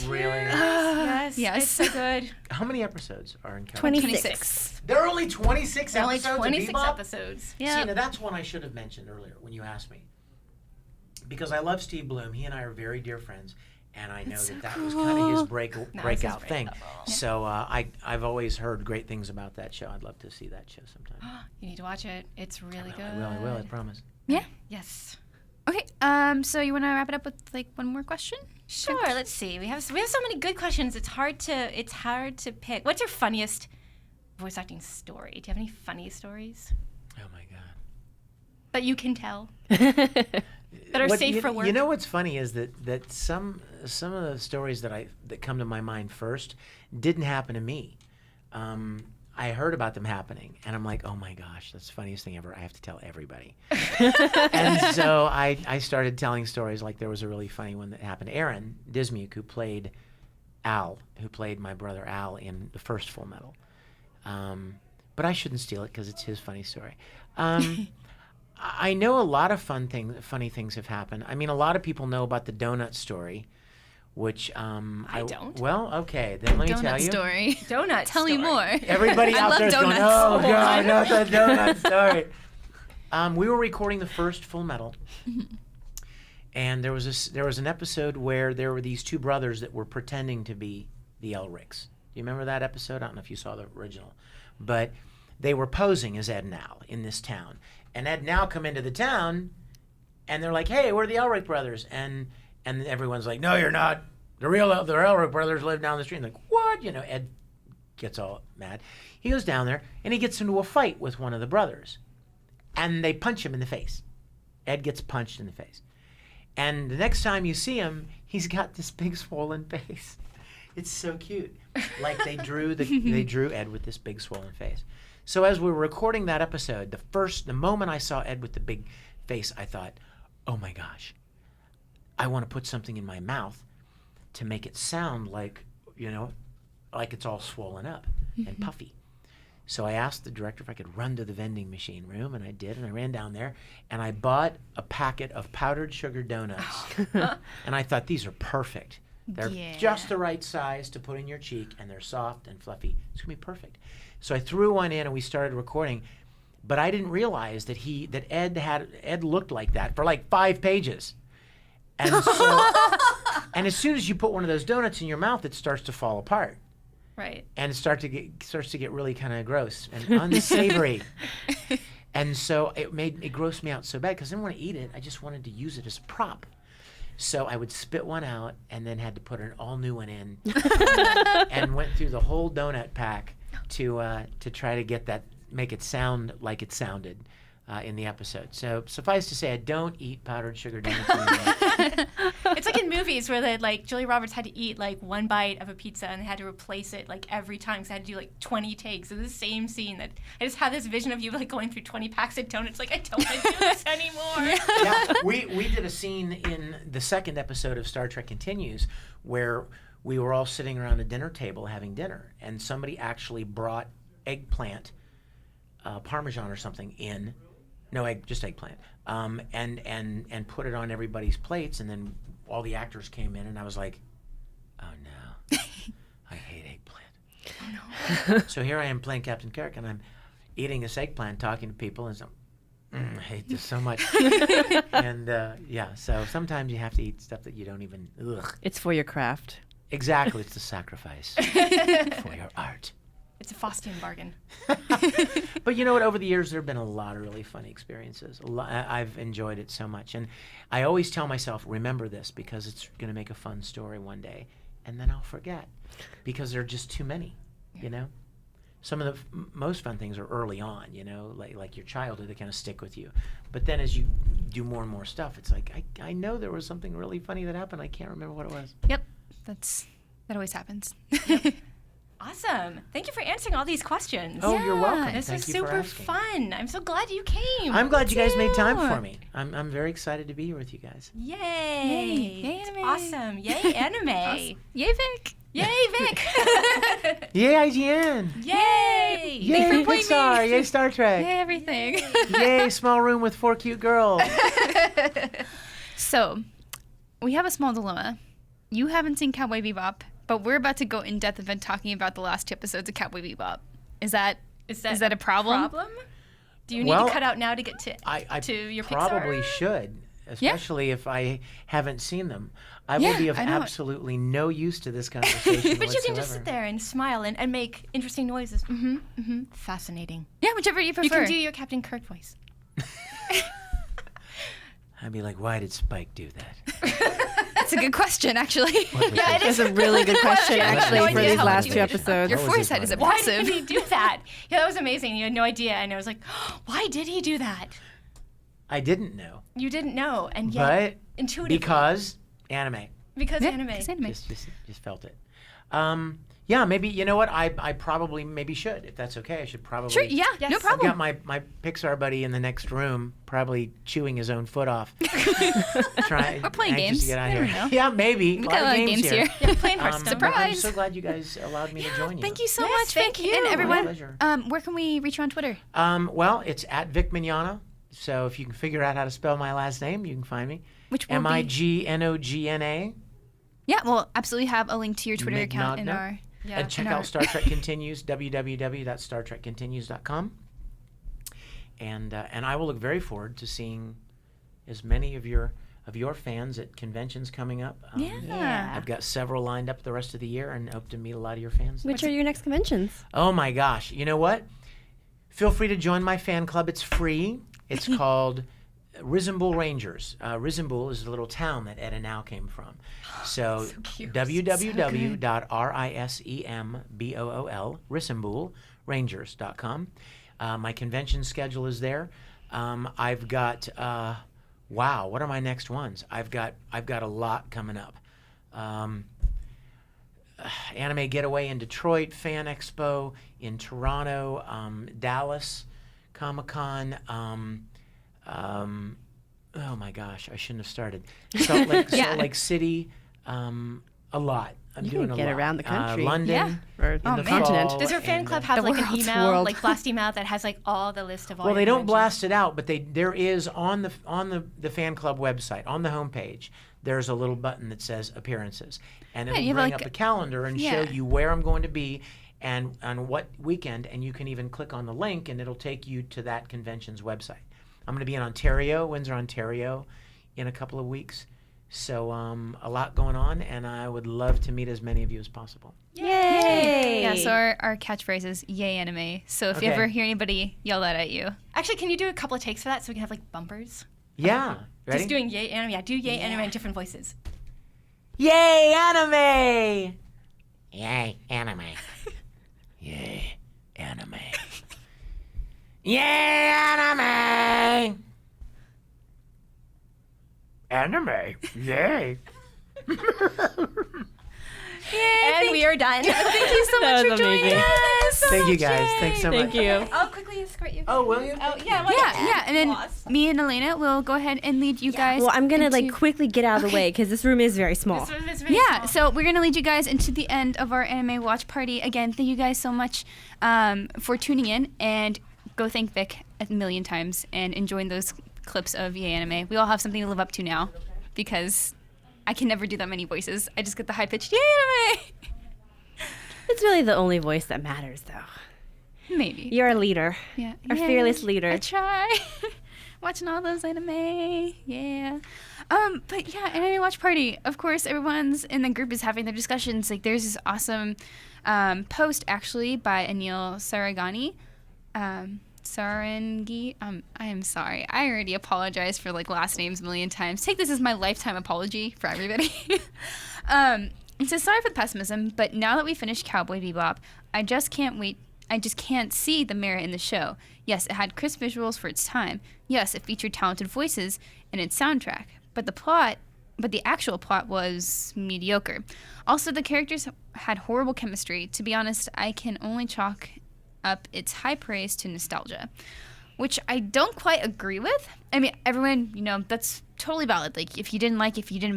Really? Yes, yes. it's so good. How many episodes are in Cowboy? 26. There are only 26 There are only episodes 26 of Bebop? episodes. Yeah. See, now that's one I should have mentioned earlier when you asked me. Because I love Steve Bloom. He and I are very dear friends. And I know that was kind of his breakout thing. So I've always heard great things about that show. I'd love to see that show sometime. You need to watch it. It's really good. I will, I promise. Yeah. Yes. Okay. So you want to wrap it up with one more question? Sure. Let's see. We have so many good questions. It's hard to pick. What's your funniest voice acting story? Do you have any funny stories Oh my God. that you can tell that are safe for work? You know what's funny is that some of the stories that come to my mind first didn't happen to me. I heard about them happening, and I'm like, oh my gosh, that's the funniest thing ever. I have to tell everybody. And so I started telling stories. Like there was a really funny one that happened. Aaron Dismuke, who played Al, who played my brother Al in the first Full Metal. But I shouldn't steal it because it's his funny story. I know a lot of funny things have happened. I mean, a lot of people know about the donut story, which I don't. Well, okay, then let me tell Donut you. story. Donut Tell me story. more. Everybody I out love there is going, donuts. oh God, not the donut story. We were recording the first Full Metal, and there was an episode where there were these two brothers that were pretending to be the Elrics. Do you remember that episode? I don't know if you saw the original, but they were posing as Ed and Al in this town, and Ed and Al come into the town, and they're like, "Hey, we're the Elric brothers," and everyone's like, "No, you're not. The Elric brothers live down the street." And like, what? You know, Ed gets all mad. He goes down there and he gets into a fight with one of the brothers, and they punch him in the face. Ed gets punched in the face, and the next time you see him, he's got this big swollen face. It's so cute. Like they drew Ed with this big swollen face. So as we were recording that episode, the moment I saw Ed with the big face, I thought, oh my gosh, I want to put something in my mouth to make it sound like, like it's all swollen up and puffy. So I asked the director if I could run to the vending machine room, and I did, and I ran down there, and I bought a packet of powdered sugar donuts. And I thought, these are perfect. They're just the right size to put in your cheek, and they're soft and fluffy. It's going to be perfect. So I threw one in, and we started recording, but I didn't realize that Ed looked like that for like 5 pages. And so, and as soon as you put one of those donuts in your mouth, it starts to fall apart. Right. And it starts to get really kind of gross and unsavory. And so it grossed me out so bad because I didn't want to eat it. I just wanted to use it as a prop. So I would spit one out and then had to put an all new one in, and went through the whole donut pack to try to make it sound like it sounded in the episode. So suffice to say, I don't eat powdered sugar donuts anymore. It's like in movies where Julia Roberts had to eat like one bite of a pizza and they had to replace it like every time because they had to do like 20 takes of the same scene. That I just have this vision of you like going through 20 packs of donuts. Like I don't want to do this anymore. Yeah, we did a scene in the second episode of Star Trek Continues where we were all sitting around a dinner table having dinner, and somebody actually brought eggplant, Parmesan or something in. No, just eggplant. And put it on everybody's plates, and then all the actors came in, and I was like, oh no, I hate eggplant. Oh no. So here I am playing Captain Kirk, and I'm eating this eggplant, talking to people, and so I hate this so much. And so sometimes you have to eat stuff that you don't even, ugh. It's for your craft. Exactly, it's the sacrifice for your art. It's a Faustian bargain. But you know what? Over the years, there have been a lot of really funny experiences. I've enjoyed it so much. And I always tell myself, remember this, because it's going to make a fun story one day. And then I'll forget, because there are just too many, you know? Some of the most fun things are early on, you know, like your childhood, they kind of stick with you. But then as you do more and more stuff, it's like, I know there was something really funny that happened. I can't remember what it was. Yep, that always happens. Awesome. Thank you for answering all these questions. Oh, you're welcome. This Thank was you for super asking. fun. I'm so glad you came. I'm glad you guys made time too. for me. I'm very excited to be here with you guys. Yay. Yay It's anime. awesome. Yay anime. Yay, Vic! Yay, Vic. Yay, IGN! Yay. Yay, for pointing Pixar! me. Yay, Star Trek! Yay, everything. Yay, small room with 4 cute girls! So, we have a small dilemma. You haven't seen Cowboy Bebop, but we're about to go in depth event talking about the last 2 episodes of Cowboy Bebop. Is that a problem? Do you need Well, to cut out now to get to I to your probably Pixar? should, especially if I haven't seen them. I Yeah, will be of I know. absolutely no use to this conversation But you can just whatsoever. sit there and smile and make interesting noises. Mm-hmm. Mm-hmm. Fascinating. Yeah, whichever you prefer. You can do your Captain Kirk voice. I'd be like, why did Spike do that? That's a good question, actually. What was Yeah, it? it is. That's a really good question, I have actually, no for idea these how last to 2 do it. episodes. Your What was his foresight is voice? Why impressive. did he do that? Yeah, that was amazing. You had no idea. And I was like, why did he do that? I didn't know, You didn't know. And yet, but intuitively. because anime. Because Yeah, anime. it's anime. Just felt it. Yeah, maybe, you know what? I probably maybe should, if that's okay. I should probably. Sure, yeah, Yes. no I've I've problem. got my Pixar buddy in the next room, probably chewing his own foot off. Trying, We're playing anxious to games. get out You here. never know. Yeah, maybe. We got a lot of games here. Yeah, playing Hearthstone. But I'm Surprise. so glad you guys allowed me to join you. Thank you so Yes, much, thank Vic. you. And My everyone, pleasure. where can we reach you on Twitter? Well, it's at Vic Mignogna. So if you can figure out how to spell my last name, you can find me. Which will be... Mignogna. Yeah, we'll absolutely have a link to your Twitter account in Mignogna. our... Yeah. And check in our- out Star Trek Continues, www.startrekcontinues.com. And I will look very forward to seeing as many of your fans at conventions coming up. Yeah. I've got several lined up the rest of the year and hope to meet a lot of your fans. Which are your next conventions? Oh my gosh. You know what? Feel free to join my fan club. It's free. It's called Risenbull Rangers. Risenbull is the little town that Ed and Al came from. So, www.risembool, Risenbullrangers.com. My convention schedule is there. I've got, wow, what are my next ones? I've got a lot coming up. Anime Getaway in Detroit, Fan Expo in Toronto, Dallas, Comic-Con. Oh my gosh, I shouldn't have started. Salt Lake City, a lot. I'm You doing can a get lot. around the country. London, Yeah. Or in Oh, the man. fall, Does your fan and, club have The like an world's email, world. like blast email that has like all the list of all? Well, your they don't conventions? blast it out, but there is on the fan club website, on the homepage, there's a little button that says appearances, and it'll you have bring like up a calendar and show yeah. you where I'm going to be and on what weekend, and you can even click on the link and it'll take you to that convention's website. I'm going to be in Ontario, Windsor, Ontario, in a couple of weeks. So a lot going on, and I would love to meet as many of you as possible. Yay! Yeah, so our catchphrase is "Yay Anime." So if you Okay. ever hear anybody yell that at you, Actually, can you do a couple of takes for that so we can have like bumpers? Yeah, ready? Just doing yay anime. Yeah, do yay anime in different voices. Yay, anime! Yay, anime. Yay, anime. Yay, anime! Anime, yay. And we are done. thank you so That much was for joining amazing. us. Thank you guys, thanks so Thank much. you. I'll quickly escort you. Oh, will you? Oh yeah, Yeah, and then me and Elena will go ahead and lead you guys. Well, I'm gonna like into- quickly get out of the way because this room is very small. Yeah, so we're gonna lead you guys into the end of our anime watch party. Again, thank you guys so much for tuning in, and go thank Vic a million times and enjoying those clips of Yay Anime. We all have something to live up to now, because I can never do that many voices. I just get the high pitched Yay Anime. It's really the only voice that matters, though. Maybe. You're a leader. Yeah. Our fearless leader. I try. Watching all those anime. Yeah. But yeah, anime watch party. Of course, everyone's in the group is having their discussions. Like, there's this awesome post actually by Anil Sarangani. Sarangi. I am sorry. I already apologized for like last names a million times. Take this as my lifetime apology for everybody. It says, sorry for the pessimism, but now that we finished Cowboy Bebop, I just can't wait. I just can't see the merit in the show. Yes, it had crisp visuals for its time. Yes, it featured talented voices in its soundtrack. But the actual plot was mediocre. Also, the characters had horrible chemistry. To be honest, I can only chalk up its high praise to nostalgia, which I don't quite agree with. I mean, everyone, that's totally valid. Like, if you didn't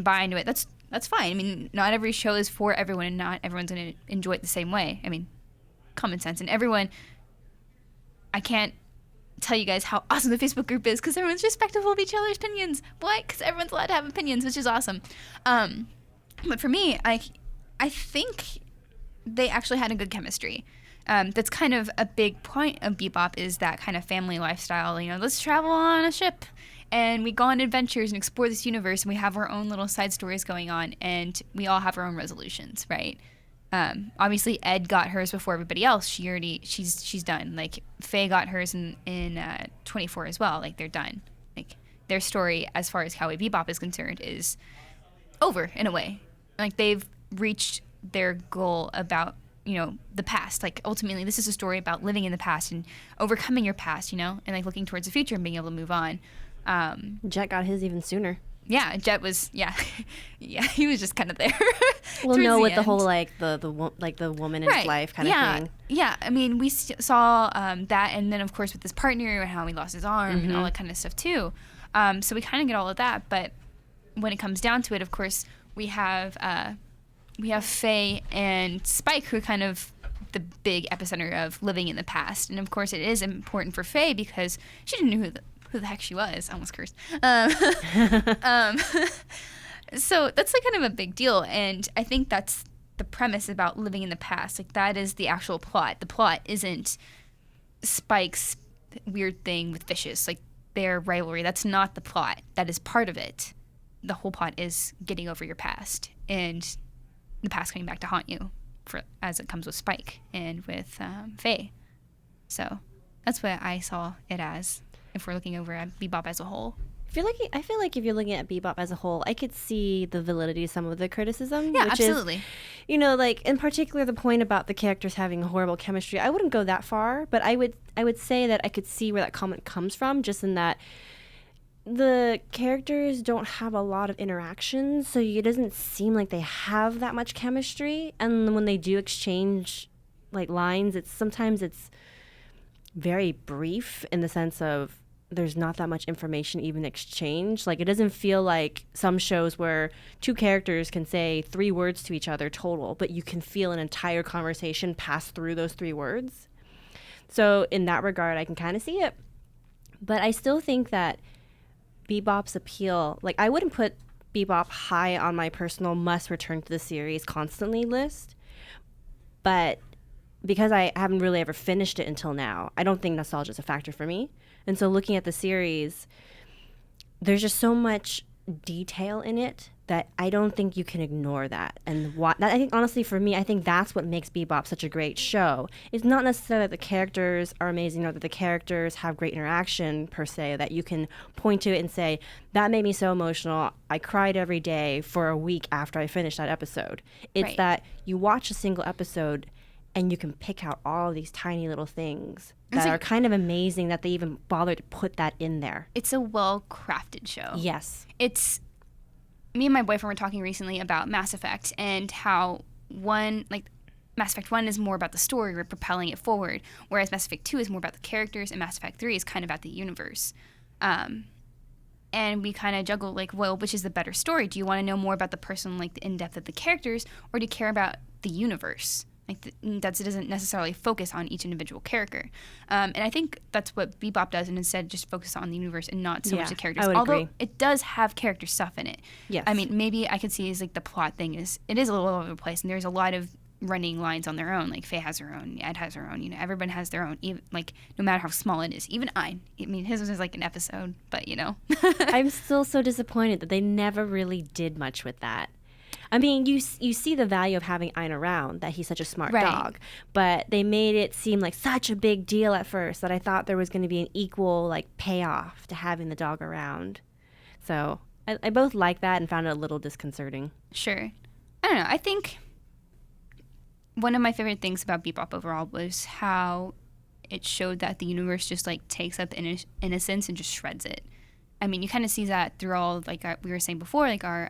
buy into it, that's fine. I mean, not every show is for everyone, and not everyone's going to enjoy it the same way. I mean, common sense. And everyone, I can't tell you guys how awesome the Facebook group is because everyone's respectful of each other's opinions. Why? Because everyone's allowed to have opinions, which is awesome. But for me, I think they actually had a good chemistry. That's kind of a big point of Bebop, is that kind of family lifestyle. Let's travel on a ship and we go on adventures and explore this universe, and we have our own little side stories going on, and we all have our own resolutions, right? Obviously Ed got hers before everybody else. She's done. Like, Faye got hers in 24 as well. Like, they're done. Like, their story as far as Cowboy Bebop is concerned is over in a way. Like, they've reached their goal about the past. Like, ultimately this is a story about living in the past and overcoming your past, and like looking towards the future and being able to move on. Jet got his even sooner. yeah, Jet was yeah, he was just kind of there. Well, towards no, with the end. whole like the woman in his life kind of thing. Yeah, I mean, we saw that, and then of course with his partner and how he lost his arm and all that kind of stuff too. So we kind of get all of that, but when it comes down to it, of course, we have Faye and Spike, who are kind of the big epicenter of living in the past, and of course, it is important for Faye because she didn't know who the heck she was. I almost cursed. So that's like kind of a big deal, and I think that's the premise about living in the past. Like that is the actual plot. The plot isn't Spike's weird thing with fishes, like their rivalry. That's not the plot. That is part of it. The whole plot is getting over your past and the past coming back to haunt you, as it comes with Spike and with Faye. So that's what I saw it as. If we're looking over at Bebop as a whole. I feel like if you're looking at Bebop as a whole, I could see the validity of some of the criticism. Yeah, which absolutely. Is, like in particular the point about the characters having horrible chemistry. I wouldn't go that far, but I would say that I could see where that comment comes from, just in that the characters don't have a lot of interactions, so it doesn't seem like they have that much chemistry. And when they do exchange like lines, sometimes it's very brief in the sense of there's not that much information even exchanged. Like it doesn't feel like some shows where two characters can say 3 words to each other total, but you can feel an entire conversation pass through those 3 words. So in that regard, I can kind of see it. But I still think that Bebop's appeal, like I wouldn't put Bebop high on my personal must return to the series constantly list, but because I haven't really ever finished it until now, I don't think nostalgia is a factor for me. And so looking at the series, there's just so much detail in it that I don't think you can ignore that. And I think, honestly, for me, I think that's what makes Bebop such a great show. It's not necessarily that the characters are amazing or that the characters have great interaction, per se, that you can point to it and say, that made me so emotional. I cried every day for a week after I finished that episode. It's that you watch a single episode and you can pick out all these tiny little things that are kind of amazing that they even bothered to put that in there. It's a well-crafted show. Yes. It's me and my boyfriend were talking recently about Mass Effect and how Mass Effect 1 is more about the story, we're propelling it forward, whereas Mass Effect 2 is more about the characters, and Mass Effect 3 is kind of about the universe. And we kind of juggle, like, well, which is the better story? Do you want to know more about the person, like the in-depth of the characters, or do you care about the universe? Like that doesn't necessarily focus on each individual character. And I think that's what Bebop does, and instead just focus on the universe and not so much the characters. I would Although agree. it does have character stuff in it. Yes. I mean, maybe I could see as like the plot thing is a little all over the place, and there's a lot of running lines on their own. Like Faye has her own, Ed has her own. Everyone has their own. Even like no matter how small it is. Even I mean, his was like an episode, but I'm still so disappointed that they never really did much with that. I mean, you see the value of having Ein around, that he's such a smart dog, but they made it seem like such a big deal at first that I thought there was going to be an equal like payoff to having the dog around. So I both liked that and found it a little disconcerting. Sure. I don't know. I think one of my favorite things about Bebop overall was how it showed that the universe just like takes up innocence and just shreds it. I mean, you kind of see that through all, like we were saying before, like our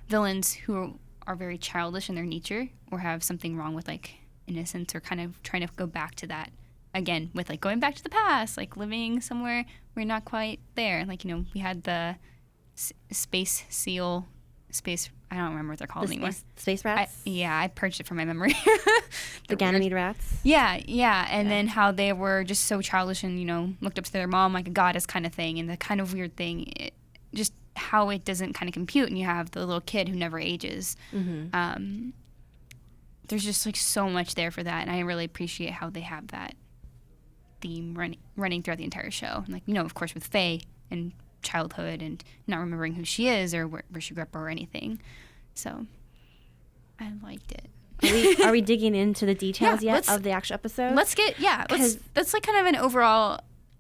villains who are very childish in their nature or have something wrong with like innocence or kind of trying to go back to that again with like going back to the past, like living somewhere we're not quite there. Like, we had the space seal, I don't remember what they're called anymore. Space rats? I purged it from my memory. The Ganymede rats? Yeah. And then how they were just so childish and, looked up to their mom like a goddess kind of thing. And the kind of weird thing, just how it doesn't kind of compute. And you have the little kid who never ages. Mm-hmm. There's just like so much there for that. And I really appreciate how they have that theme running throughout the entire show. And like, of course with Faye and childhood and not remembering who she is or where she grew up or anything. So I liked it. Are we digging into the details yet of the actual episode? That's like kind of an overall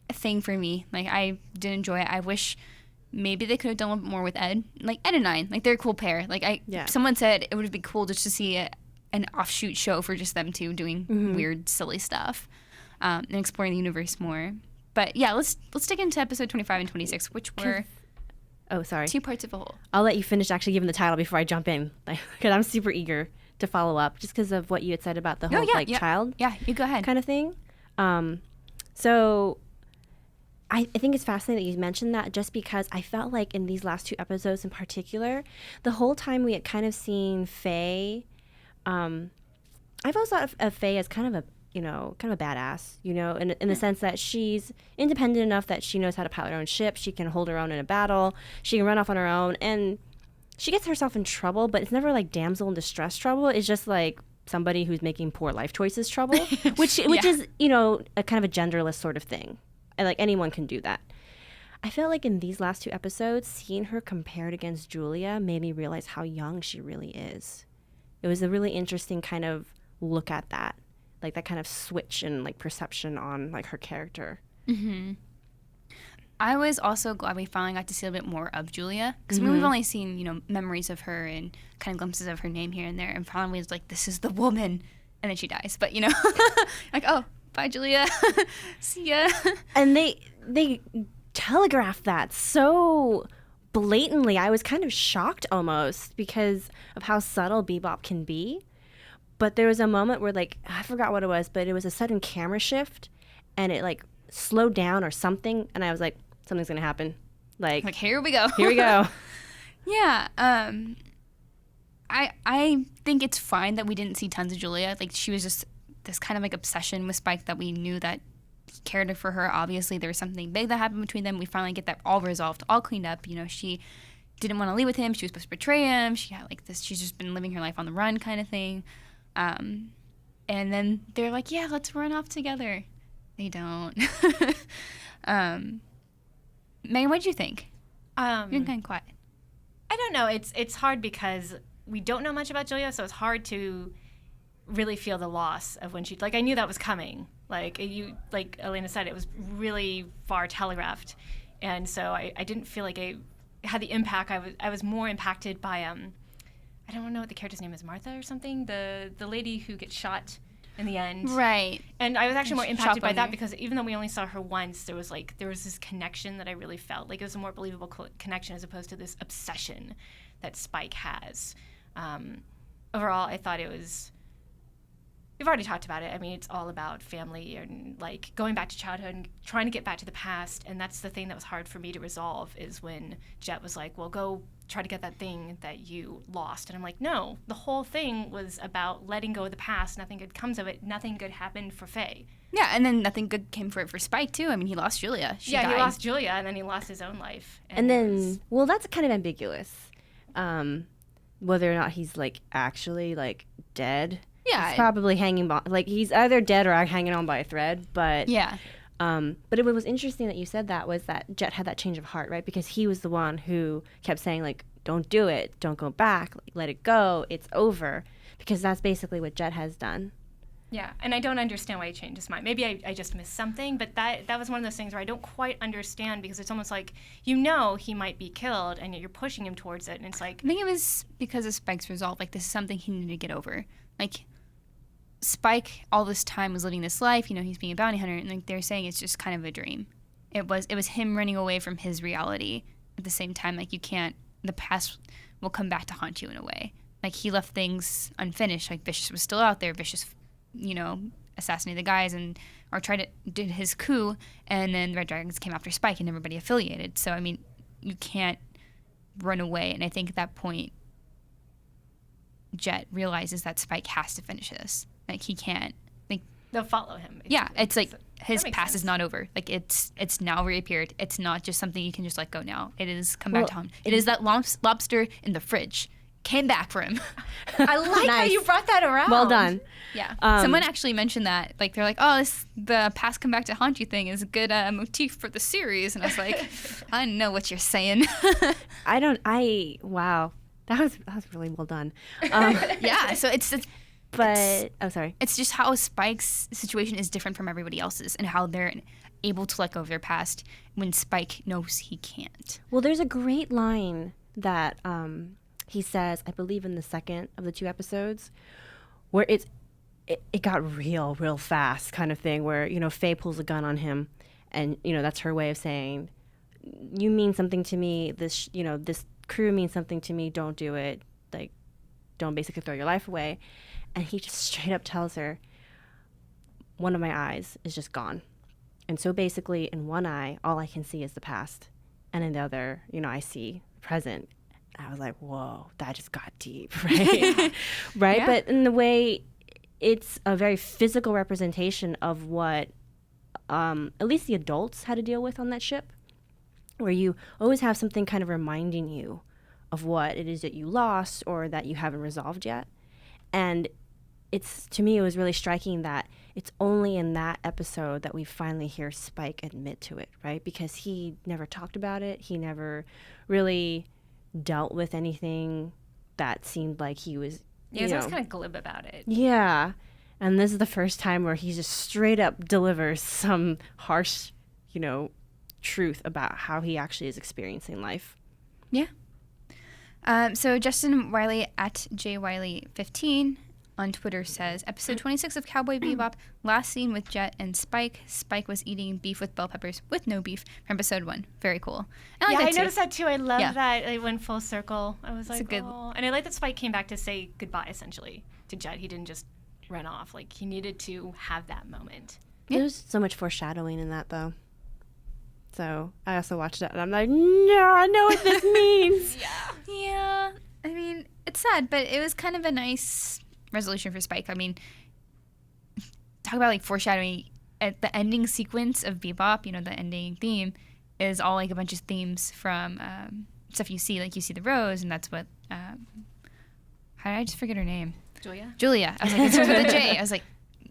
thing for me. Like I did enjoy it. I wish maybe they could have done a little bit more with Ed. Like Ed and Ein, like they're a cool pair. Like someone said it would be cool just to see an offshoot show for just them two doing weird, silly stuff and exploring the universe more. But yeah, let's dig into episode 25 and 26, which were Oh, sorry. Two parts of a whole. I'll let you finish actually giving the title before I jump in, because I'm super eager to follow up, just because of what you had said about the whole child Yeah, you go ahead. kind of thing. So I think it's fascinating that you mentioned that, just because I felt like in these last 2 episodes in particular, the whole time we had kind of seen Faye. I've always thought of Faye as kind of a badass, in the sense that she's independent enough that she knows how to pilot her own ship. She can hold her own in a battle. She can run off on her own, and she gets herself in trouble, but it's never like damsel in distress trouble. It's just like somebody who's making poor life choices trouble, which is, a kind of a genderless sort of thing. And like anyone can do that. I felt like in these last 2 episodes, seeing her compared against Julia made me realize how young she really is. It was a really interesting kind of look at that, like that kind of switch in like perception on like her character. Mm-hmm. I was also glad we finally got to see a bit more of Julia, because we've only seen, memories of her and kind of glimpses of her name here and there, and finally it's like, this is the woman, and then she dies. But, like, oh, bye, Julia. See ya. And they telegraphed that so blatantly. I was kind of shocked almost because of how subtle Bebop can be. But there was a moment where, like, I forgot what it was, but it was a sudden camera shift, and it, like, slowed down or something, and I was like, something's gonna happen. Like here we go. Here we go. Yeah. I think it's fine that we didn't see tons of Julia. Like, she was just this kind of like obsession with Spike that we knew that he cared for her. Obviously, there was something big that happened between them. We finally get that all resolved, all cleaned up. She didn't want to leave with him. She was supposed to betray him. She had like this. She's just been living her life on the run, kind of thing. And then they're like, yeah, let's run off together. They don't. Megan, what did you think? You're kind of quiet. I don't know. It's hard because we don't know much about Julia, so it's hard to really feel the loss of when she. Like, I knew that was coming. Like Elena said, it was really far telegraphed, and so I didn't feel like I had the impact. I was more impacted by I don't know what the character's name is, Martha or something. The lady who gets shot in the end. Right. And I was actually more impacted by that her. because even though we only saw her once, there was this connection that I really felt. Like, it was a more believable connection as opposed to this obsession that Spike has. Overall, I thought it was... We've already talked about it. I mean, it's all about family and, like, going back to childhood and trying to get back to the past. And that's the thing that was hard for me to resolve, is when Jet was like, well, go try to get that thing that you lost. And I'm like, no, the whole thing was about letting go of the past. Nothing good comes of it. Nothing good happened for Faye. Yeah, and then nothing good came for Spike, too. I mean, he lost Julia. She died. He lost Julia, and then he lost his own life. And then, well, that's kind of ambiguous. Whether or not he's, like, actually, like, dead. Yeah. He's probably hanging on, like, he's either dead or hanging on by a thread, but... Yeah. But it was interesting that you said that, was that Jet had that change of heart, right? Because he was the one who kept saying, like, don't do it, don't go back, like, let it go, it's over. Because that's basically what Jet has done. Yeah, and I don't understand why he changed his mind. Maybe I just missed something, but that was one of those things where I don't quite understand, because it's almost like, he might be killed, and yet you're pushing him towards it, and it's like... I think it was because of Spike's resolve. Like, this is something he needed to get over. Like... Spike all this time was living this life, he's being a bounty hunter, and like they're saying it's just kind of a dream. It was him running away from his reality. At the same time, like, the past will come back to haunt you in a way. Like, he left things unfinished. Like, Vicious was still out there. Vicious, assassinated the guys or did his coup, and then the Red Dragons came after Spike and everybody affiliated. So, I mean, you can't run away. And I think at that point, Jet realizes that Spike has to finish this. Like, he can't. Like, they'll follow him. Yeah, it's like his makes past sense. is not over. Like, it's now reappeared. It's not just something you can just let go now. It is come back to haunt. It is that lobster in the fridge. Came back for him. I like how Nice. you brought that around. Well done. Yeah. Someone actually mentioned that. Like, they're like, oh, the past come back to haunt you thing is a good motif for the series. And I was like, I know what you're saying. Wow. That was really well done. Yeah, so it's sorry. It's just how Spike's situation is different from everybody else's, and how they're able to let go of their past when Spike knows he can't. Well, there's a great line that he says, I believe in the second of the 2 episodes, where it got real fast kind of thing, where, Faye pulls a gun on him, and, that's her way of saying, you mean something to me. This, this crew means something to me. Don't do it. Like, don't basically throw your life away. And he just straight up tells her, one of my eyes is just gone. And so basically in one eye, all I can see is the past. And in the other, I see the present. I was like, whoa, that just got deep, right? Right? Yeah. But in the way, it's a very physical representation of what at least the adults had to deal with on that ship, where you always have something kind of reminding you of what it is that you lost or that you haven't resolved yet. And to me, it was really striking that it's only in that episode that we finally hear Spike admit to it, right? Because he never talked about it. He never really dealt with anything that seemed like he was, He was always kind of glib about it. Yeah. And this is the first time where he just straight up delivers some harsh, truth about how he actually is experiencing life. Yeah. So Justin Wiley at JWiley15 on Twitter says, episode 26 of Cowboy Bebop, last scene with Jet and Spike. Spike was eating beef with bell peppers with no beef from episode 1. Very cool. I like that too. Noticed that too. I love that it went full circle. I was like, good- oh. And I like that Spike came back to say goodbye, essentially, to Jet. He didn't just run off. Like, he needed to have that moment. Yeah. There's so much foreshadowing in that, though. So I also watched that, and I'm like, no, I know what this means. Yeah. I mean, it's sad, but it was kind of a nice resolution for Spike. I mean, talk about like foreshadowing. At the ending sequence of Bebop, the ending theme is all like a bunch of themes from stuff you see. Like you see the rose, and that's what. How did I just forget her name? Julia. I was like, it starts with a J. I was like,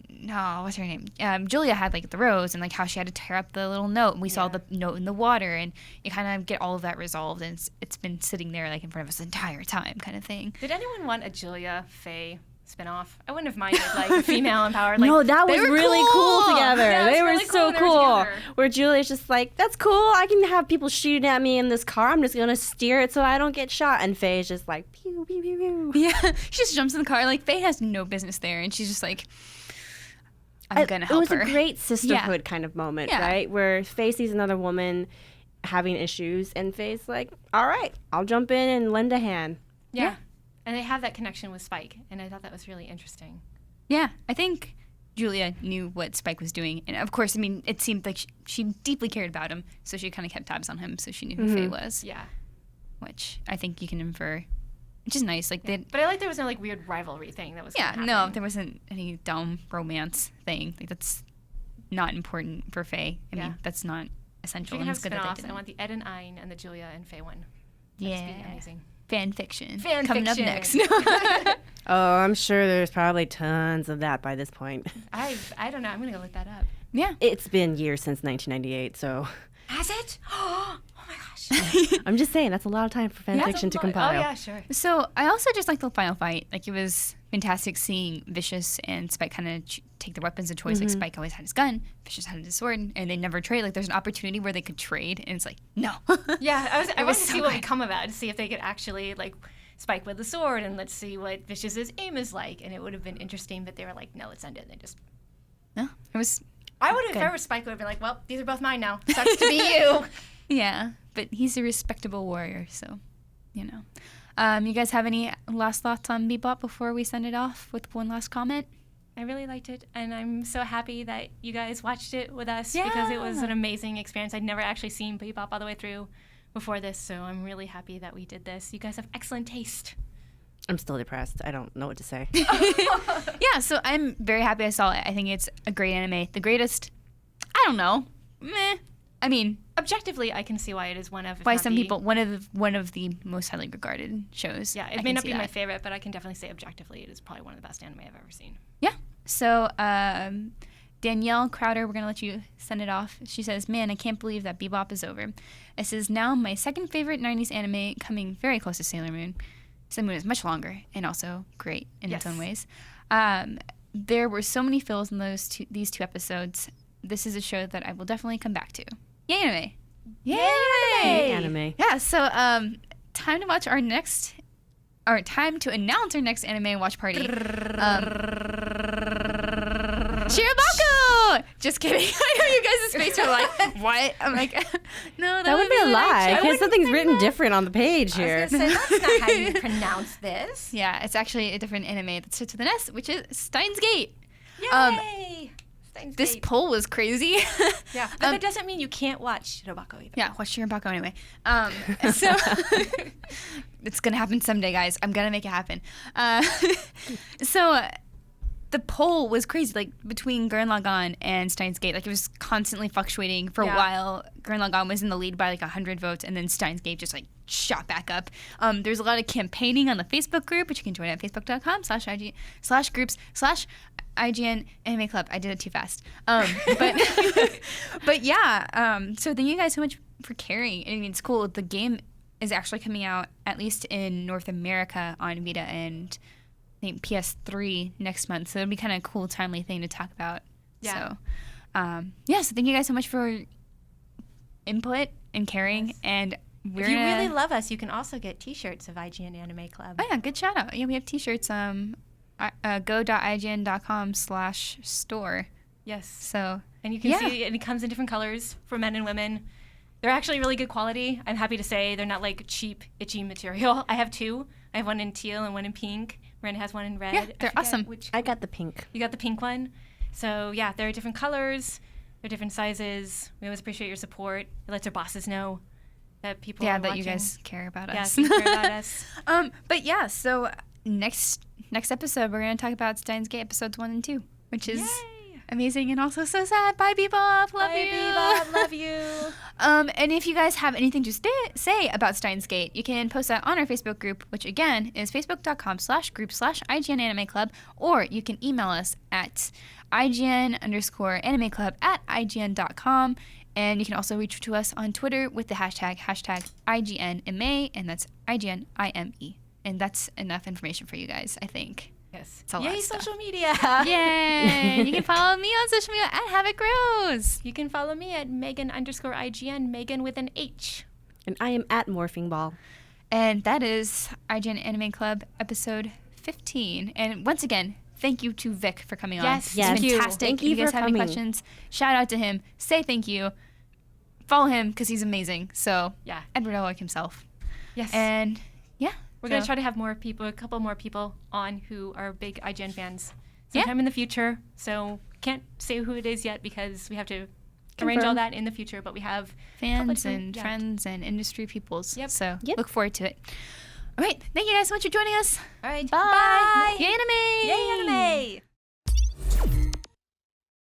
no, what's her name? Julia had like the rose and like how she had to tear up the little note. And we saw the note in the water, and you kind of get all of that resolved, and it's been sitting there like in front of us the entire time, kind of thing. Did anyone want a Julia Faye spinoff? I wouldn't have minded, like, female empowered. Like, No, that was were really cool together. Yeah, it was they were really so cool when they were cool. together. Where Julia's just like, that's cool. I can have people shooting at me in this car. I'm just going to steer it so I don't get shot. And Faye's just like, pew, pew, pew, pew. Yeah, she just jumps in the car. Like Faye has no business there, and she's just like, I'm gonna help her. It was a great sisterhood kind of moment, Yeah. right? Where Faye sees another woman having issues, and Faye's like, all right, I'll jump in and lend a hand. Yeah. And they have that connection with Spike, and I thought that was really interesting. Yeah, I think Julia knew what Spike was doing, and of course, I mean, it seemed like she deeply cared about him, so she kind of kept tabs on him, so she knew who Faye was. Yeah. Which I think you can infer, which is nice. Like they, But I like there was no, like, weird rivalry thing that was yeah, gonna no, happen. there wasn't any dumb romance thing. Like that's not important for Faye. I mean, that's not If essential. you can And have it's good that spin-offs, they I did want the Ed and Ein and the Julia and Faye one. it. That'd just be Yeah, amazing. fan fiction. Fan coming fiction. up next. Oh, I'm sure there's probably tons of that by this point. I don't know. I'm going to go look that up. Yeah. It's been years since 1998, so Has it? Oh my gosh. I'm just saying that's a lot of time for fan fiction to compile. Oh, yeah, sure. So I also just like the final fight. Like it was fantastic seeing Vicious and Spike kind of take their weapons of choice. Like Spike always had his gun, Vicious had his sword, and they never trade. Like there's an opportunity where they could trade, and it's like no. Yeah, I wanted to so see what would good. come of that, to see if they could actually, like, Spike with the sword, and let's see what Vicious's aim is like. And it would have been interesting, but they were like, no, let's end it. And they just... No, it was I would have, if Good. I were Spike, would have been like, well, these are both mine now. Sucks to be you. yeah, but he's a respectable warrior, so you know. You guys have any last thoughts on Bebop before we send it off with one last comment? I really liked it, and I'm so happy that you guys watched it with us because it was an amazing experience. I'd never actually seen Bebop all the way through before this, so I'm really happy that we did this. You guys have excellent taste. I'm still depressed. I don't know what to say. Yeah, so I'm very happy I saw it. I think it's a great anime. The greatest, I don't know. Meh. I mean, Objectively, I can see why it is one of, if by not some the- people, one of the most highly regarded shows. Yeah, I it can may not see be my that. favorite, but I can definitely say objectively it is probably one of the best anime I've ever seen. Yeah. So Danielle Crowder, we're going to let you send it off. She says, man, I can't believe that Bebop is over. This is now my second favorite 90s anime, coming very close to Sailor Moon. Sailor Moon is much longer and also great in its Yes. own ways. There were so many fills in these two episodes. This is a show that I will definitely come back to. Yay anime! Yay Anime. Yeah, so time to watch our next, or time to announce our next anime watch party. Shirabaku! No, just kidding. I know you guys' face are like, what? I'm like, no, That would be a lie, because something's written that. different on the page here. I was gonna say, that's not how you pronounce this. Yeah, it's actually a different anime that starts with an S, which is Steins Gate. Yay! Steins This Gate. poll was crazy. Yeah, but that doesn't mean you can't watch Shirobako either. Yeah, watch Shirobako anyway. So it's gonna happen someday, guys. I'm gonna make it happen. The poll was crazy, like between Gurren Lagann and Steins Gate. Like it was constantly fluctuating for a while. Gurren Lagann was in the lead by like 100 votes, and then Steins Gate just like shot back up. There's a lot of campaigning on the Facebook group, which you can join at facebook.com/IG/groups/IGN Anime Club. I did it too fast. But yeah. So thank you guys so much for caring. I mean, it's cool. The game is actually coming out, at least in North America, on Vita and I think PS3 next month. So it'll be kind of a cool, timely thing to talk about. Yeah. So, so thank you guys so much for input and caring. Yes. And we're If you gonna, really love us, you can also get T-shirts of IGN Anime Club. Oh yeah, good shout out. Yeah, we have T-shirts. Go.ign.com/store. Yes. So And you can see, and it comes in different colors for men and women. They're actually really good quality. I'm happy to say they're not like cheap, itchy material. I have two. I have one in teal and one in pink. Miranda has one in red. Yeah, I they're forget awesome. Which I got the pink. you got the pink one. So yeah, there are different colors. There are different sizes. We always appreciate your support. It lets our bosses know that people are that watching. you guys care about us. Yes, you care about us. But yeah, so next episode we're gonna talk about Steins Gate episodes 1 and 2, which is Yay! amazing and also so sad. Bye, Bebop. Love Bye, you. Bebop. Love you. And if you guys have anything to say about Steins Gate, you can post that on our Facebook group, which again is facebook.com/group/IGN Anime Club, or you can email us at IGN_animeclub@IGN.com. And you can also reach to us on Twitter with the hashtag IGNMA, and that's IGNIME. And that's enough information for you guys, I think. Yes. It's a lot Yay, of stuff. social media. Yay! You can follow me on social media at Havoc Rose. You can follow me at Megan_IGN, Megan with an H. And I am at Morphing Ball. And that is IGN Anime Club episode 15. And once again, thank you to Vic for coming on. Yes, It's thank you. fantastic. Thank If you you guys for have any coming. questions, shout out to him. Say thank you. Follow him because he's amazing. So, Yeah. Edward Elric himself. Yes. And yeah. We're going to try to have more people, a couple more people on who are big IGN fans Yeah. sometime in the future. So can't say who it is yet because we have to arrange all Confirm. that in the future. But we have Fans public- and yeah. friends and industry peoples. Yep. So, Yep. look forward to it. All right. Thank you guys so much for joining us. All right. Bye. Bye. Yay, anime. Yay, anime.